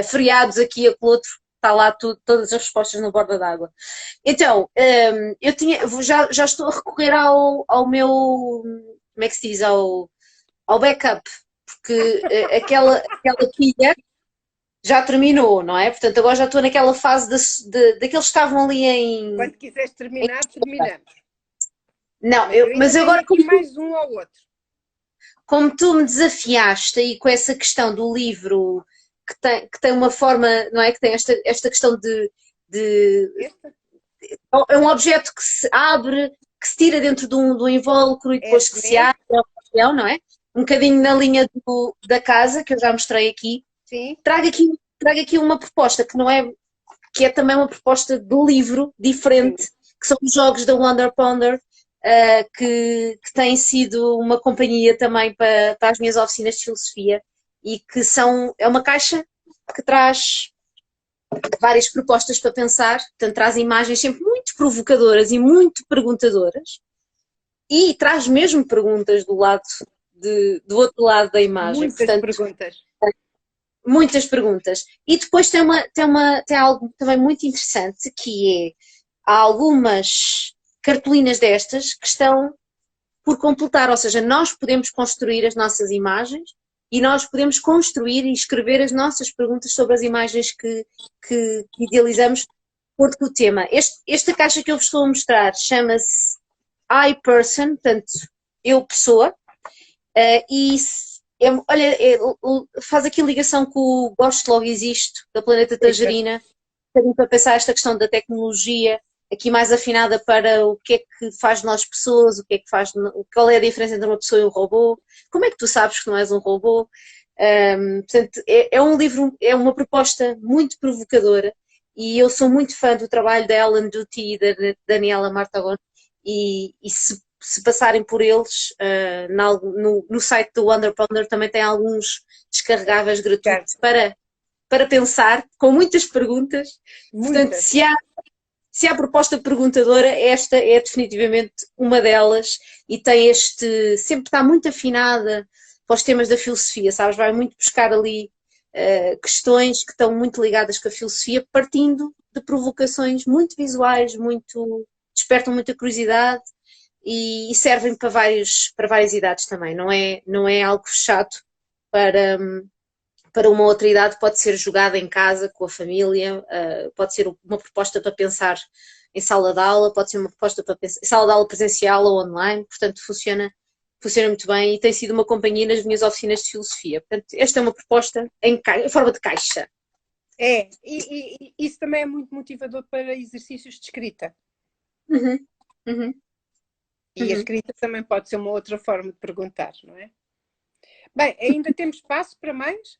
feriados aqui, aquele outro, está lá todas as respostas no Borda d'Água. Então, já estou a recorrer ao meu, como é que se diz, ao backup, porque aquela pilha já terminou, não é? Portanto, agora já estou naquela fase daqueles que estavam ali em... Quando quiseres terminar, terminamos. Não, mas agora... mais um ao outro. Como tu me desafiaste aí com essa questão do livro... Que tem uma forma, não é? Que tem esta questão é um objeto que se abre, que se tira dentro do invólucro e depois que se abre, não é? Um bocadinho na linha da casa, que eu já mostrei aqui. Sim. Trago aqui uma proposta que é também uma proposta de livro diferente, sim, que são os jogos da Wonder Ponder, que têm sido uma companhia também para as minhas oficinas de filosofia. E que é uma caixa que traz várias propostas para pensar, portanto traz imagens sempre muito provocadoras e muito perguntadoras e traz mesmo perguntas do outro lado da imagem. Muitas perguntas. E depois tem algo também muito interessante, que há algumas cartolinas destas que estão por completar, ou seja, nós podemos construir as nossas imagens e nós podemos construir e escrever as nossas perguntas sobre as imagens que idealizamos de acordo com o tema. Esta caixa que eu vos estou a mostrar chama-se I Person, portanto, eu pessoa, faz aqui ligação com o Gosto Logo Existo, da Planeta Tangerina, para pensar esta questão da tecnologia, aqui mais afinada para o que é que faz de nós pessoas, qual é a diferença entre uma pessoa e um robô, como é que tu sabes que não és um robô? Portanto, é um livro, é uma proposta muito provocadora e eu sou muito fã do trabalho da Ellen Duty e da Daniela Martagon e se passarem por eles, no site do Wonder Ponder também tem alguns descarregáveis gratuitos para pensar, com muitas perguntas. Portanto, se há proposta perguntadora, esta é definitivamente uma delas e tem sempre está muito afinada para os temas da filosofia, sabes? Vai muito buscar ali questões que estão muito ligadas com a filosofia, partindo de provocações muito visuais, despertam muita curiosidade e servem para várias idades também, não é algo fechado para uma outra idade, pode ser jogada em casa com a família, pode ser uma proposta para pensar em sala de aula, pode ser uma proposta para pensar em sala de aula presencial ou online, portanto funciona muito bem e tem sido uma companhia nas minhas oficinas de filosofia. Portanto, esta é uma proposta em forma de caixa. E isso também é muito motivador para exercícios de escrita. E a escrita também pode ser uma outra forma de perguntar, não é? Bem, ainda temos espaço para mais?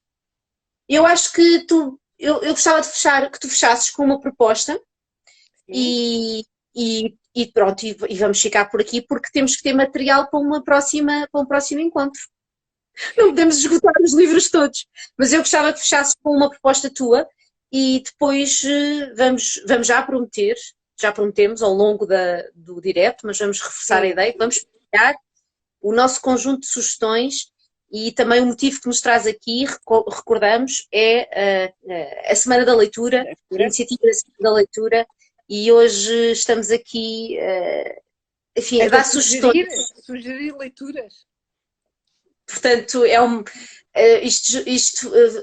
Eu acho que eu gostava que tu fechasses com uma proposta e pronto, e vamos ficar por aqui porque temos que ter material para um próximo encontro. Não podemos esgotar os livros todos, mas eu gostava que fechasses com uma proposta tua e depois vamos já prometer já prometemos ao longo do direto, mas vamos reforçar a ideia que vamos partilhar o nosso conjunto de sugestões e também o motivo que nos traz aqui, recordamos, é a Semana da Leitura, a iniciativa da Semana da Leitura, e hoje estamos aqui, enfim, a dar sugestões. Sugerir leituras. Portanto,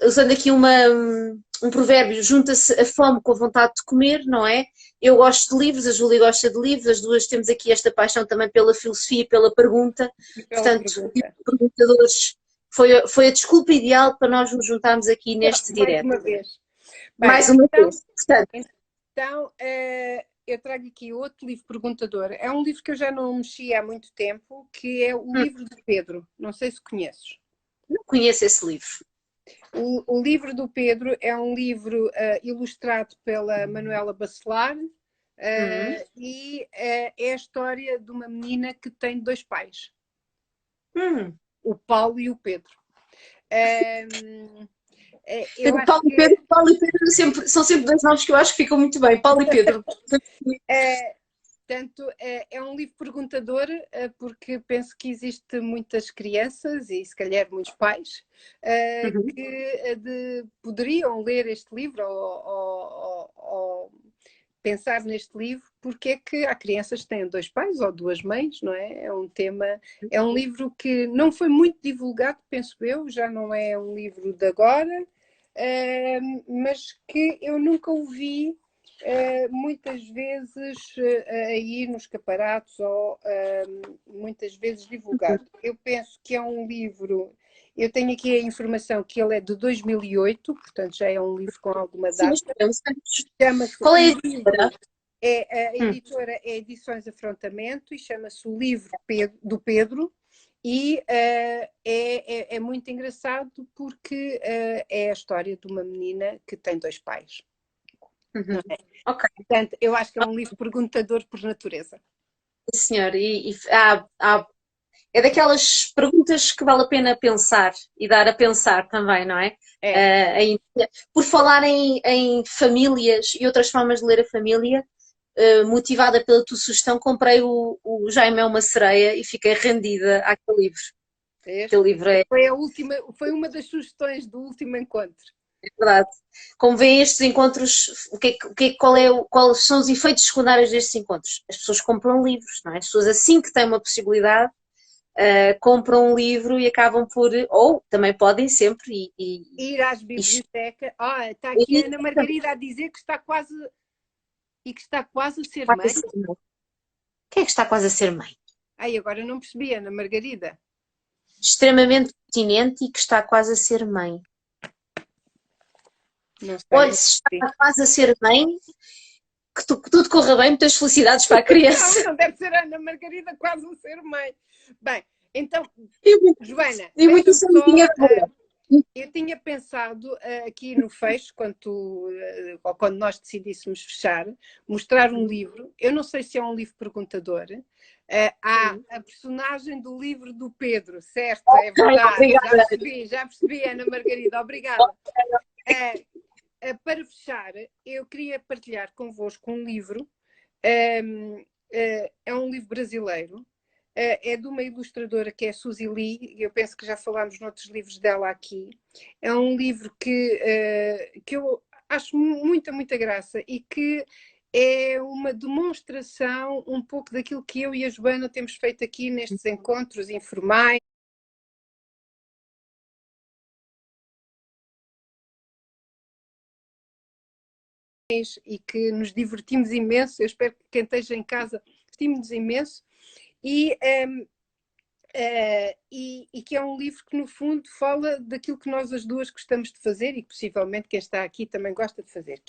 usando aqui um provérbio, junta-se a fome com a vontade de comer, não é? Eu gosto de livros, a Júlia gosta de livros, as duas temos aqui esta paixão também pela filosofia e pela pergunta. Portanto, perguntadores, foi a desculpa ideal para nós nos juntarmos aqui neste direto. Mais uma vez. Mais uma vez. Portanto, então, eu trago aqui outro livro perguntador. É um livro que eu já não mexi há muito tempo, que é o livro de Pedro. Não sei se conheces. Não conheço esse livro. O livro do Pedro é um livro ilustrado pela Manuela Bacelar e é a história de uma menina que tem dois pais. O Paulo e o Pedro. Paulo e Pedro são sempre dois nomes que eu acho que ficam muito bem. Paulo e Pedro. Portanto, é um livro perguntador, porque penso que existe muitas crianças e se calhar muitos pais que poderiam ler este livro ou pensar neste livro, porque é que há crianças que têm dois pais ou duas mães, não é? É um livro que não foi muito divulgado, penso eu, já não é um livro de agora, mas que eu nunca ouvi muitas vezes aí nos escaparatos ou muitas vezes divulgado. Eu penso que é um livro, eu tenho aqui a informação que ele é de 2008, portanto já é um livro com alguma data. Chama-se Qual é a editora? A editora é Edições Afrontamento e chama-se O Livro do Pedro. E é muito engraçado porque é a história de uma menina que tem dois pais. Ok. Portanto, eu acho que é um livro perguntador por natureza. Sim, senhor, é daquelas perguntas que vale a pena pensar e dar a pensar também, não é? Por falar em famílias e outras formas de ler a família, motivada pela tua sugestão, comprei o Jaime é uma Sereia e fiquei rendida àquele livro. Aquele livro Foi uma das sugestões do último encontro. É verdade. Como veem estes encontros, quais são os efeitos secundários destes encontros? As pessoas compram livros, não é? As pessoas, assim que têm uma possibilidade, compram um livro e acabam por, ou também podem sempre ir às bibliotecas. Está aqui a Ana Margarida a dizer que está quase a ser mãe. Quem é que está quase a ser mãe? Agora não percebi, Ana Margarida. Extremamente pertinente e que está quase a ser mãe. Olha, se está quase a ser mãe, que tudo corra bem, muitas felicidades para a criança. Não deve ser a Ana Margarida quase a ser mãe. Bem, então, Joana, eu tinha pensado aqui no fecho, quando nós decidíssemos fechar, mostrar um livro. Eu não sei se é um livro perguntador. Há a personagem do livro do Pedro, certo? É verdade. Já percebi, Ana Margarida. Obrigada. Para fechar, eu queria partilhar convosco um livro. É um livro brasileiro. É de uma ilustradora que é Suzy Lee, eu penso que já falámos noutros livros dela aqui. É um livro que eu acho muita graça e que é uma demonstração um pouco daquilo que eu e a Joana temos feito aqui nestes encontros informais. E que nos divertimos imenso. Eu espero que quem esteja em casa divertimos imenso. E que é um livro que, no fundo, fala daquilo que nós as duas gostamos de fazer e que possivelmente quem está aqui também gosta de fazer,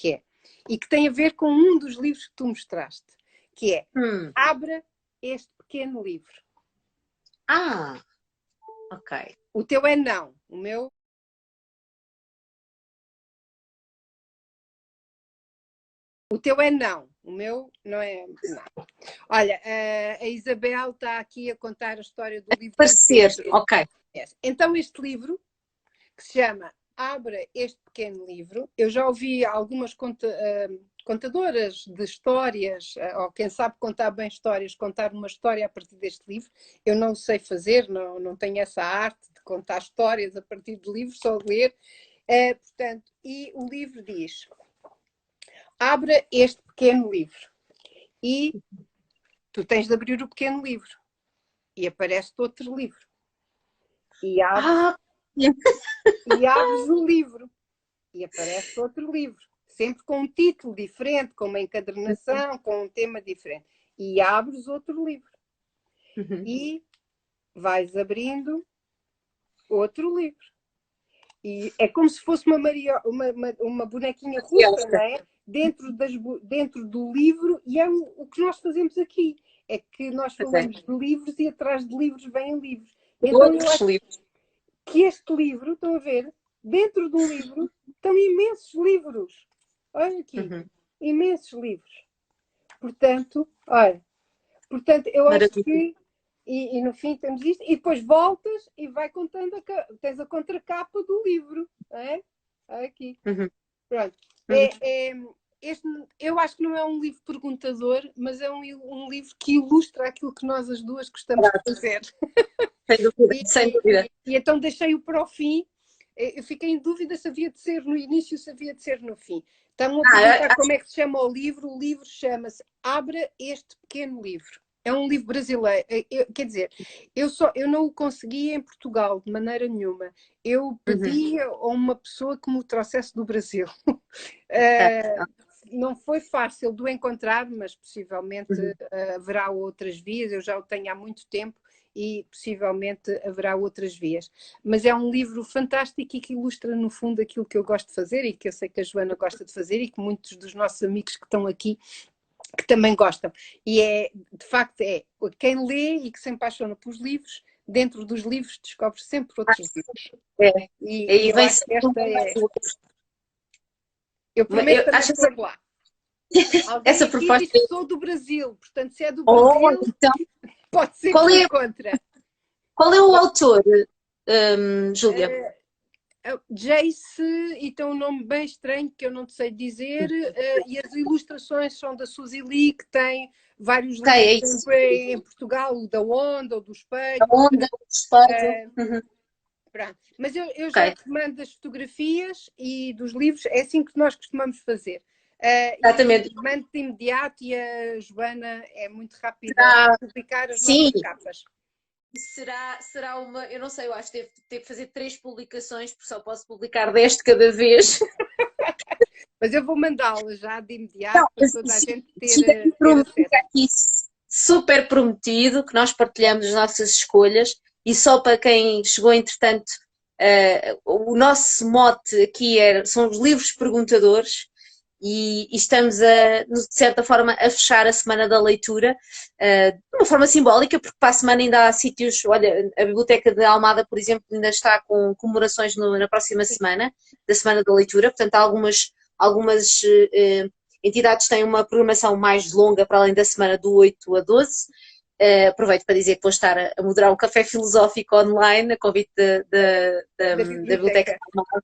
e que tem a ver com um dos livros que tu mostraste, que é Abra este pequeno livro. Ok. O teu é não, o meu... O teu é não, o meu não é não. Olha, a Isabel está aqui a contar a história do livro. Parecer, ok. Então este livro, que se chama Abra este pequeno livro, eu já ouvi algumas contadoras de histórias, ou quem sabe contar bem histórias, contar uma história a partir deste livro. Eu não sei fazer, não tenho essa arte de contar histórias a partir de livros, só ler. Portanto, e o livro diz: abra este pequeno livro. E tu tens de abrir o pequeno livro. E aparece-te outro livro. E abres o livro. E aparece outro livro. Sempre com um título diferente, com uma encadernação, com um tema diferente. E abres outro livro. E vais abrindo outro livro. E é como se fosse uma bonequinha russa, não é? Dentro do livro, e é o que nós fazemos aqui. É que nós falamos de livros e atrás de livros vêm livros. Então eu acho que este livro, estão a ver, dentro de um livro estão imensos livros. Olha aqui, imensos livros. Portanto, olha, eu acho que, e no fim temos isto, e depois voltas e vai contando, tens a contracapa do livro, não é? Aqui. Pronto. Eu acho que não é um livro perguntador, mas é um livro que ilustra aquilo que nós as duas gostamos de fazer. Sem dúvida, sem dúvida. E então deixei-o para o fim. Eu fiquei em dúvida se havia de ser no início, se havia de ser no fim. Estão a perguntar como é que se chama o livro. O livro chama-se Abra Este Pequeno Livro. É um livro brasileiro. Quer dizer, eu não o consegui em Portugal de maneira nenhuma. Eu pedi a uma pessoa que me o trouxesse do Brasil. Não foi fácil de o encontrar, mas possivelmente haverá outras vias. Eu já o tenho há muito tempo e possivelmente haverá outras vias. Mas é um livro fantástico e que ilustra, no fundo, aquilo que eu gosto de fazer e que eu sei que a Joana gosta de fazer e que muitos dos nossos amigos que estão aqui que também gostam. E de facto, quem lê e que se apaixona pelos livros, dentro dos livros descobre sempre outros livros. E eu acho que esta é... Eu prometo também pôr lá. Essa proposta diz que sou do Brasil, portanto, se é do Brasil, então, pode ser que se contra. Qual é o autor, Júlia? Jace, e tem um nome bem estranho que eu não sei dizer, e as ilustrações são da Suzy Lee, que tem vários livros em Portugal, o da Onda, ou do Espelho. Da Onda, do Espelho. Pronto. Mas eu já te mando as fotografias e dos livros, é assim que nós costumamos fazer. Exatamente. Mando de imediato e a Joana é muito rápida a publicar as nossas capas. Será uma, eu não sei, eu acho que teve que fazer 3 publicações, porque só posso publicar 10 de cada vez. Mas eu vou mandá-la já de imediato para toda a gente ter aqui super prometido que nós partilhamos as nossas escolhas e só para quem chegou entretanto, o nosso mote aqui são os livros perguntadores. E estamos, de certa forma, a fechar a Semana da Leitura de uma forma simbólica, porque para a semana ainda há sítios, olha, a Biblioteca de Almada, por exemplo, ainda está com comemorações na próxima semana, da Semana da Leitura, portanto algumas entidades têm uma programação mais longa para além da semana do 8 a 12. Aproveito para dizer que vou estar a moderar um café filosófico online, a convite da Biblioteca de Almada.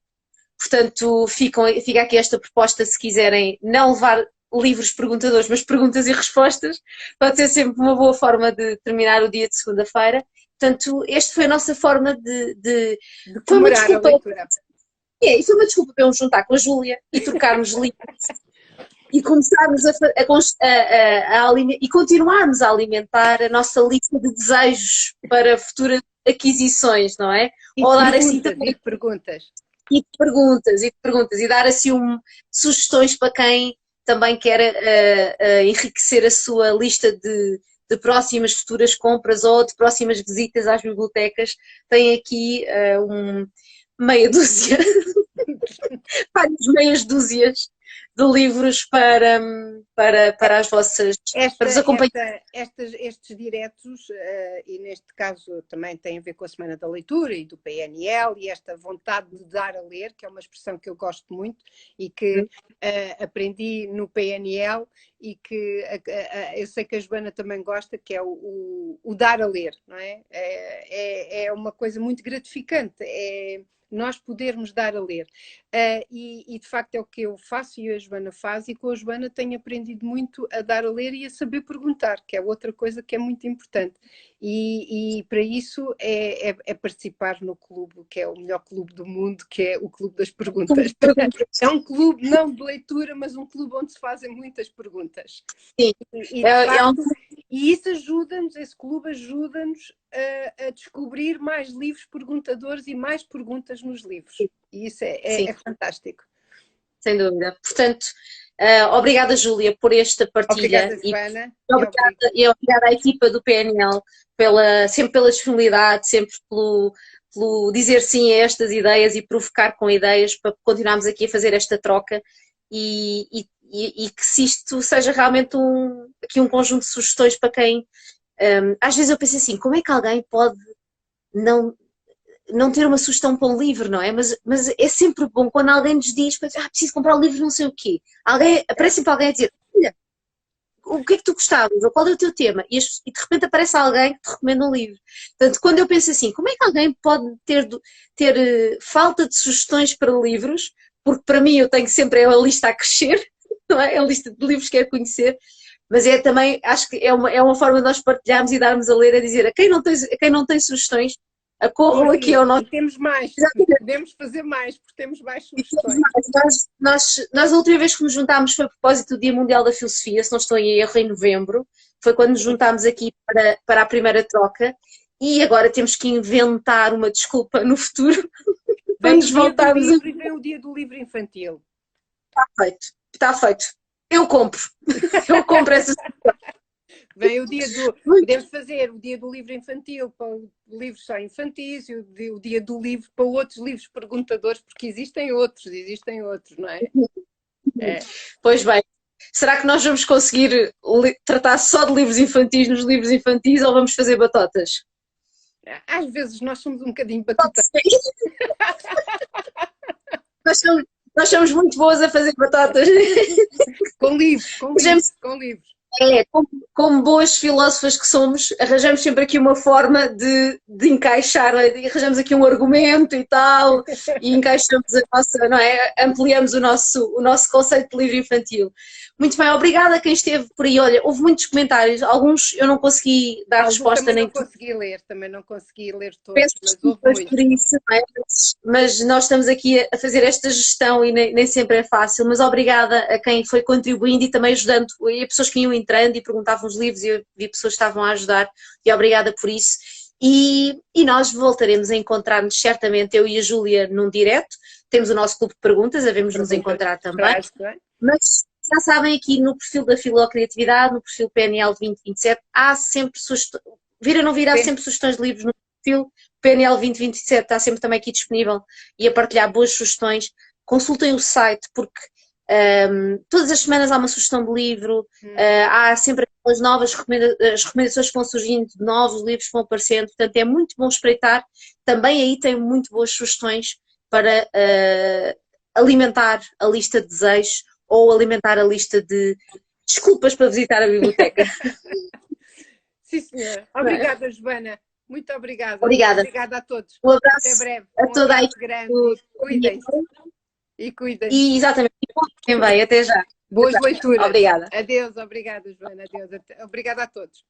Portanto, fica aqui esta proposta, se quiserem não levar livros perguntadores, mas perguntas e respostas, pode ser sempre uma boa forma de terminar o dia de segunda-feira. Portanto, esta foi a nossa forma de foi uma desculpa, a leitura. E foi uma desculpa para eu me juntar com a Júlia e trocarmos livros e começarmos e continuarmos a alimentar a nossa lista de desejos para futuras aquisições, não é? Ou dar assim também perguntas. E perguntas, e dar assim sugestões para quem também quer enriquecer a sua lista de próximas futuras compras ou de próximas visitas às bibliotecas. Tem aqui meia dúzia, várias meias dúzias de livros para as vossas, para vos acompanhar. Estes diretos, e neste caso também tem a ver com a Semana da Leitura e do PNL e esta vontade de dar a ler, que é uma expressão que eu gosto muito e que aprendi no PNL e que eu sei que a Joana também gosta, que é o dar a ler, não é? É uma coisa muito gratificante, nós podermos dar a ler. E de facto é o que eu faço e a Joana faz, e com a Joana tenho aprendido muito a dar a ler e a saber perguntar, que é outra coisa que é muito importante. E para isso é participar no clube, que é o melhor clube do mundo, que é o Clube das Perguntas. É um clube não de leitura, mas um clube onde se fazem muitas perguntas. Sim. E, de facto, e isso ajuda-nos, esse clube ajuda-nos a descobrir mais livros perguntadores e mais perguntas nos livros. E isso é fantástico. Sem dúvida. Portanto, obrigada, Júlia, por esta partilha. Obrigada, Joana. E obrigada à equipa do PNL sempre pela disponibilidade, sempre pelo dizer sim a estas ideias e provocar com ideias para continuarmos aqui a fazer esta troca e que se isto seja realmente aqui um conjunto de sugestões para quem... às vezes eu penso assim, como é que alguém pode não ter uma sugestão para um livro, não é? Mas é sempre bom quando alguém nos diz, preciso comprar um livro não sei o quê. Aparece sempre alguém a dizer, olha, o que é que tu gostavas? Ou qual é o teu tema? E de repente aparece alguém que te recomenda um livro. Portanto, quando eu penso assim, como é que alguém pode ter falta de sugestões para livros? Porque para mim eu tenho sempre a lista a crescer, não é? A lista de livros que quero conhecer. Mas também, acho que é uma forma de nós partilharmos e darmos a ler, a dizer a quem não tem sugestões, acorram aqui ao nosso... Temos mais, podemos fazer mais, porque temos mais sugestões. Nós a última vez que nos juntámos foi a propósito do Dia Mundial da Filosofia, se não estou em erro, em novembro, foi quando nos juntámos aqui para a primeira troca, e agora temos que inventar uma desculpa no futuro para nos voltarmos a... Vem o dia do livro infantil. Está feito. Eu compro essa... Vem o dia podemos fazer o dia do livro infantil para livros só infantis e o dia do livro para outros livros perguntadores, porque existem outros, não é? Pois bem, será que nós vamos conseguir tratar só de livros infantis nos livros infantis ou vamos fazer batotas? Às vezes nós somos um bocadinho batutas. Nós somos muito boas a fazer batatas. Com livros. Como boas filósofas que somos, arranjamos sempre aqui uma forma de encaixar, arranjamos aqui um argumento e tal, e encaixamos a nossa, não é? Ampliamos o nosso conceito de livro infantil. Muito bem, obrigada a quem esteve por aí. Olha, houve muitos comentários, alguns eu não consegui dar resposta também nem também não consegui ler todos, mas houve muitos. Por isso, não é? Mas nós estamos aqui a fazer esta gestão e nem sempre é fácil, mas obrigada a quem foi contribuindo e também ajudando, e pessoas que iam entrando e perguntavam os livros e eu vi pessoas que estavam a ajudar, e obrigada por isso. E nós voltaremos a encontrar-nos certamente, eu e a Júlia, num direto. Temos o nosso clube de perguntas, havemos nos encontrar também. Mas já sabem, aqui no perfil da Filocriatividade, no perfil PNL 2027, há sempre sugestões, vir ou não vir, há sempre sugestões de livros no perfil. PNL 2027 está sempre também aqui disponível e a partilhar boas sugestões. Consultem o site, porque todas as semanas há uma sugestão de livro, há sempre as novas as recomendações que vão surgindo, novos livros que vão aparecendo, portanto é muito bom espreitar. Também aí tem muito boas sugestões para alimentar a lista de desejos ou alimentar a lista de desculpas para visitar a biblioteca. Sim, senhora. Obrigada, Joana. Muito obrigada. Obrigada. Obrigada a todos. Um abraço. Até breve. A toda a equipe. Grande. Cuidem-se. E cuidem-se. E exatamente. Quem vai, até já. Boas leituras. Obrigada. Adeus, obrigada, Joana. Adeus. Obrigada a todos.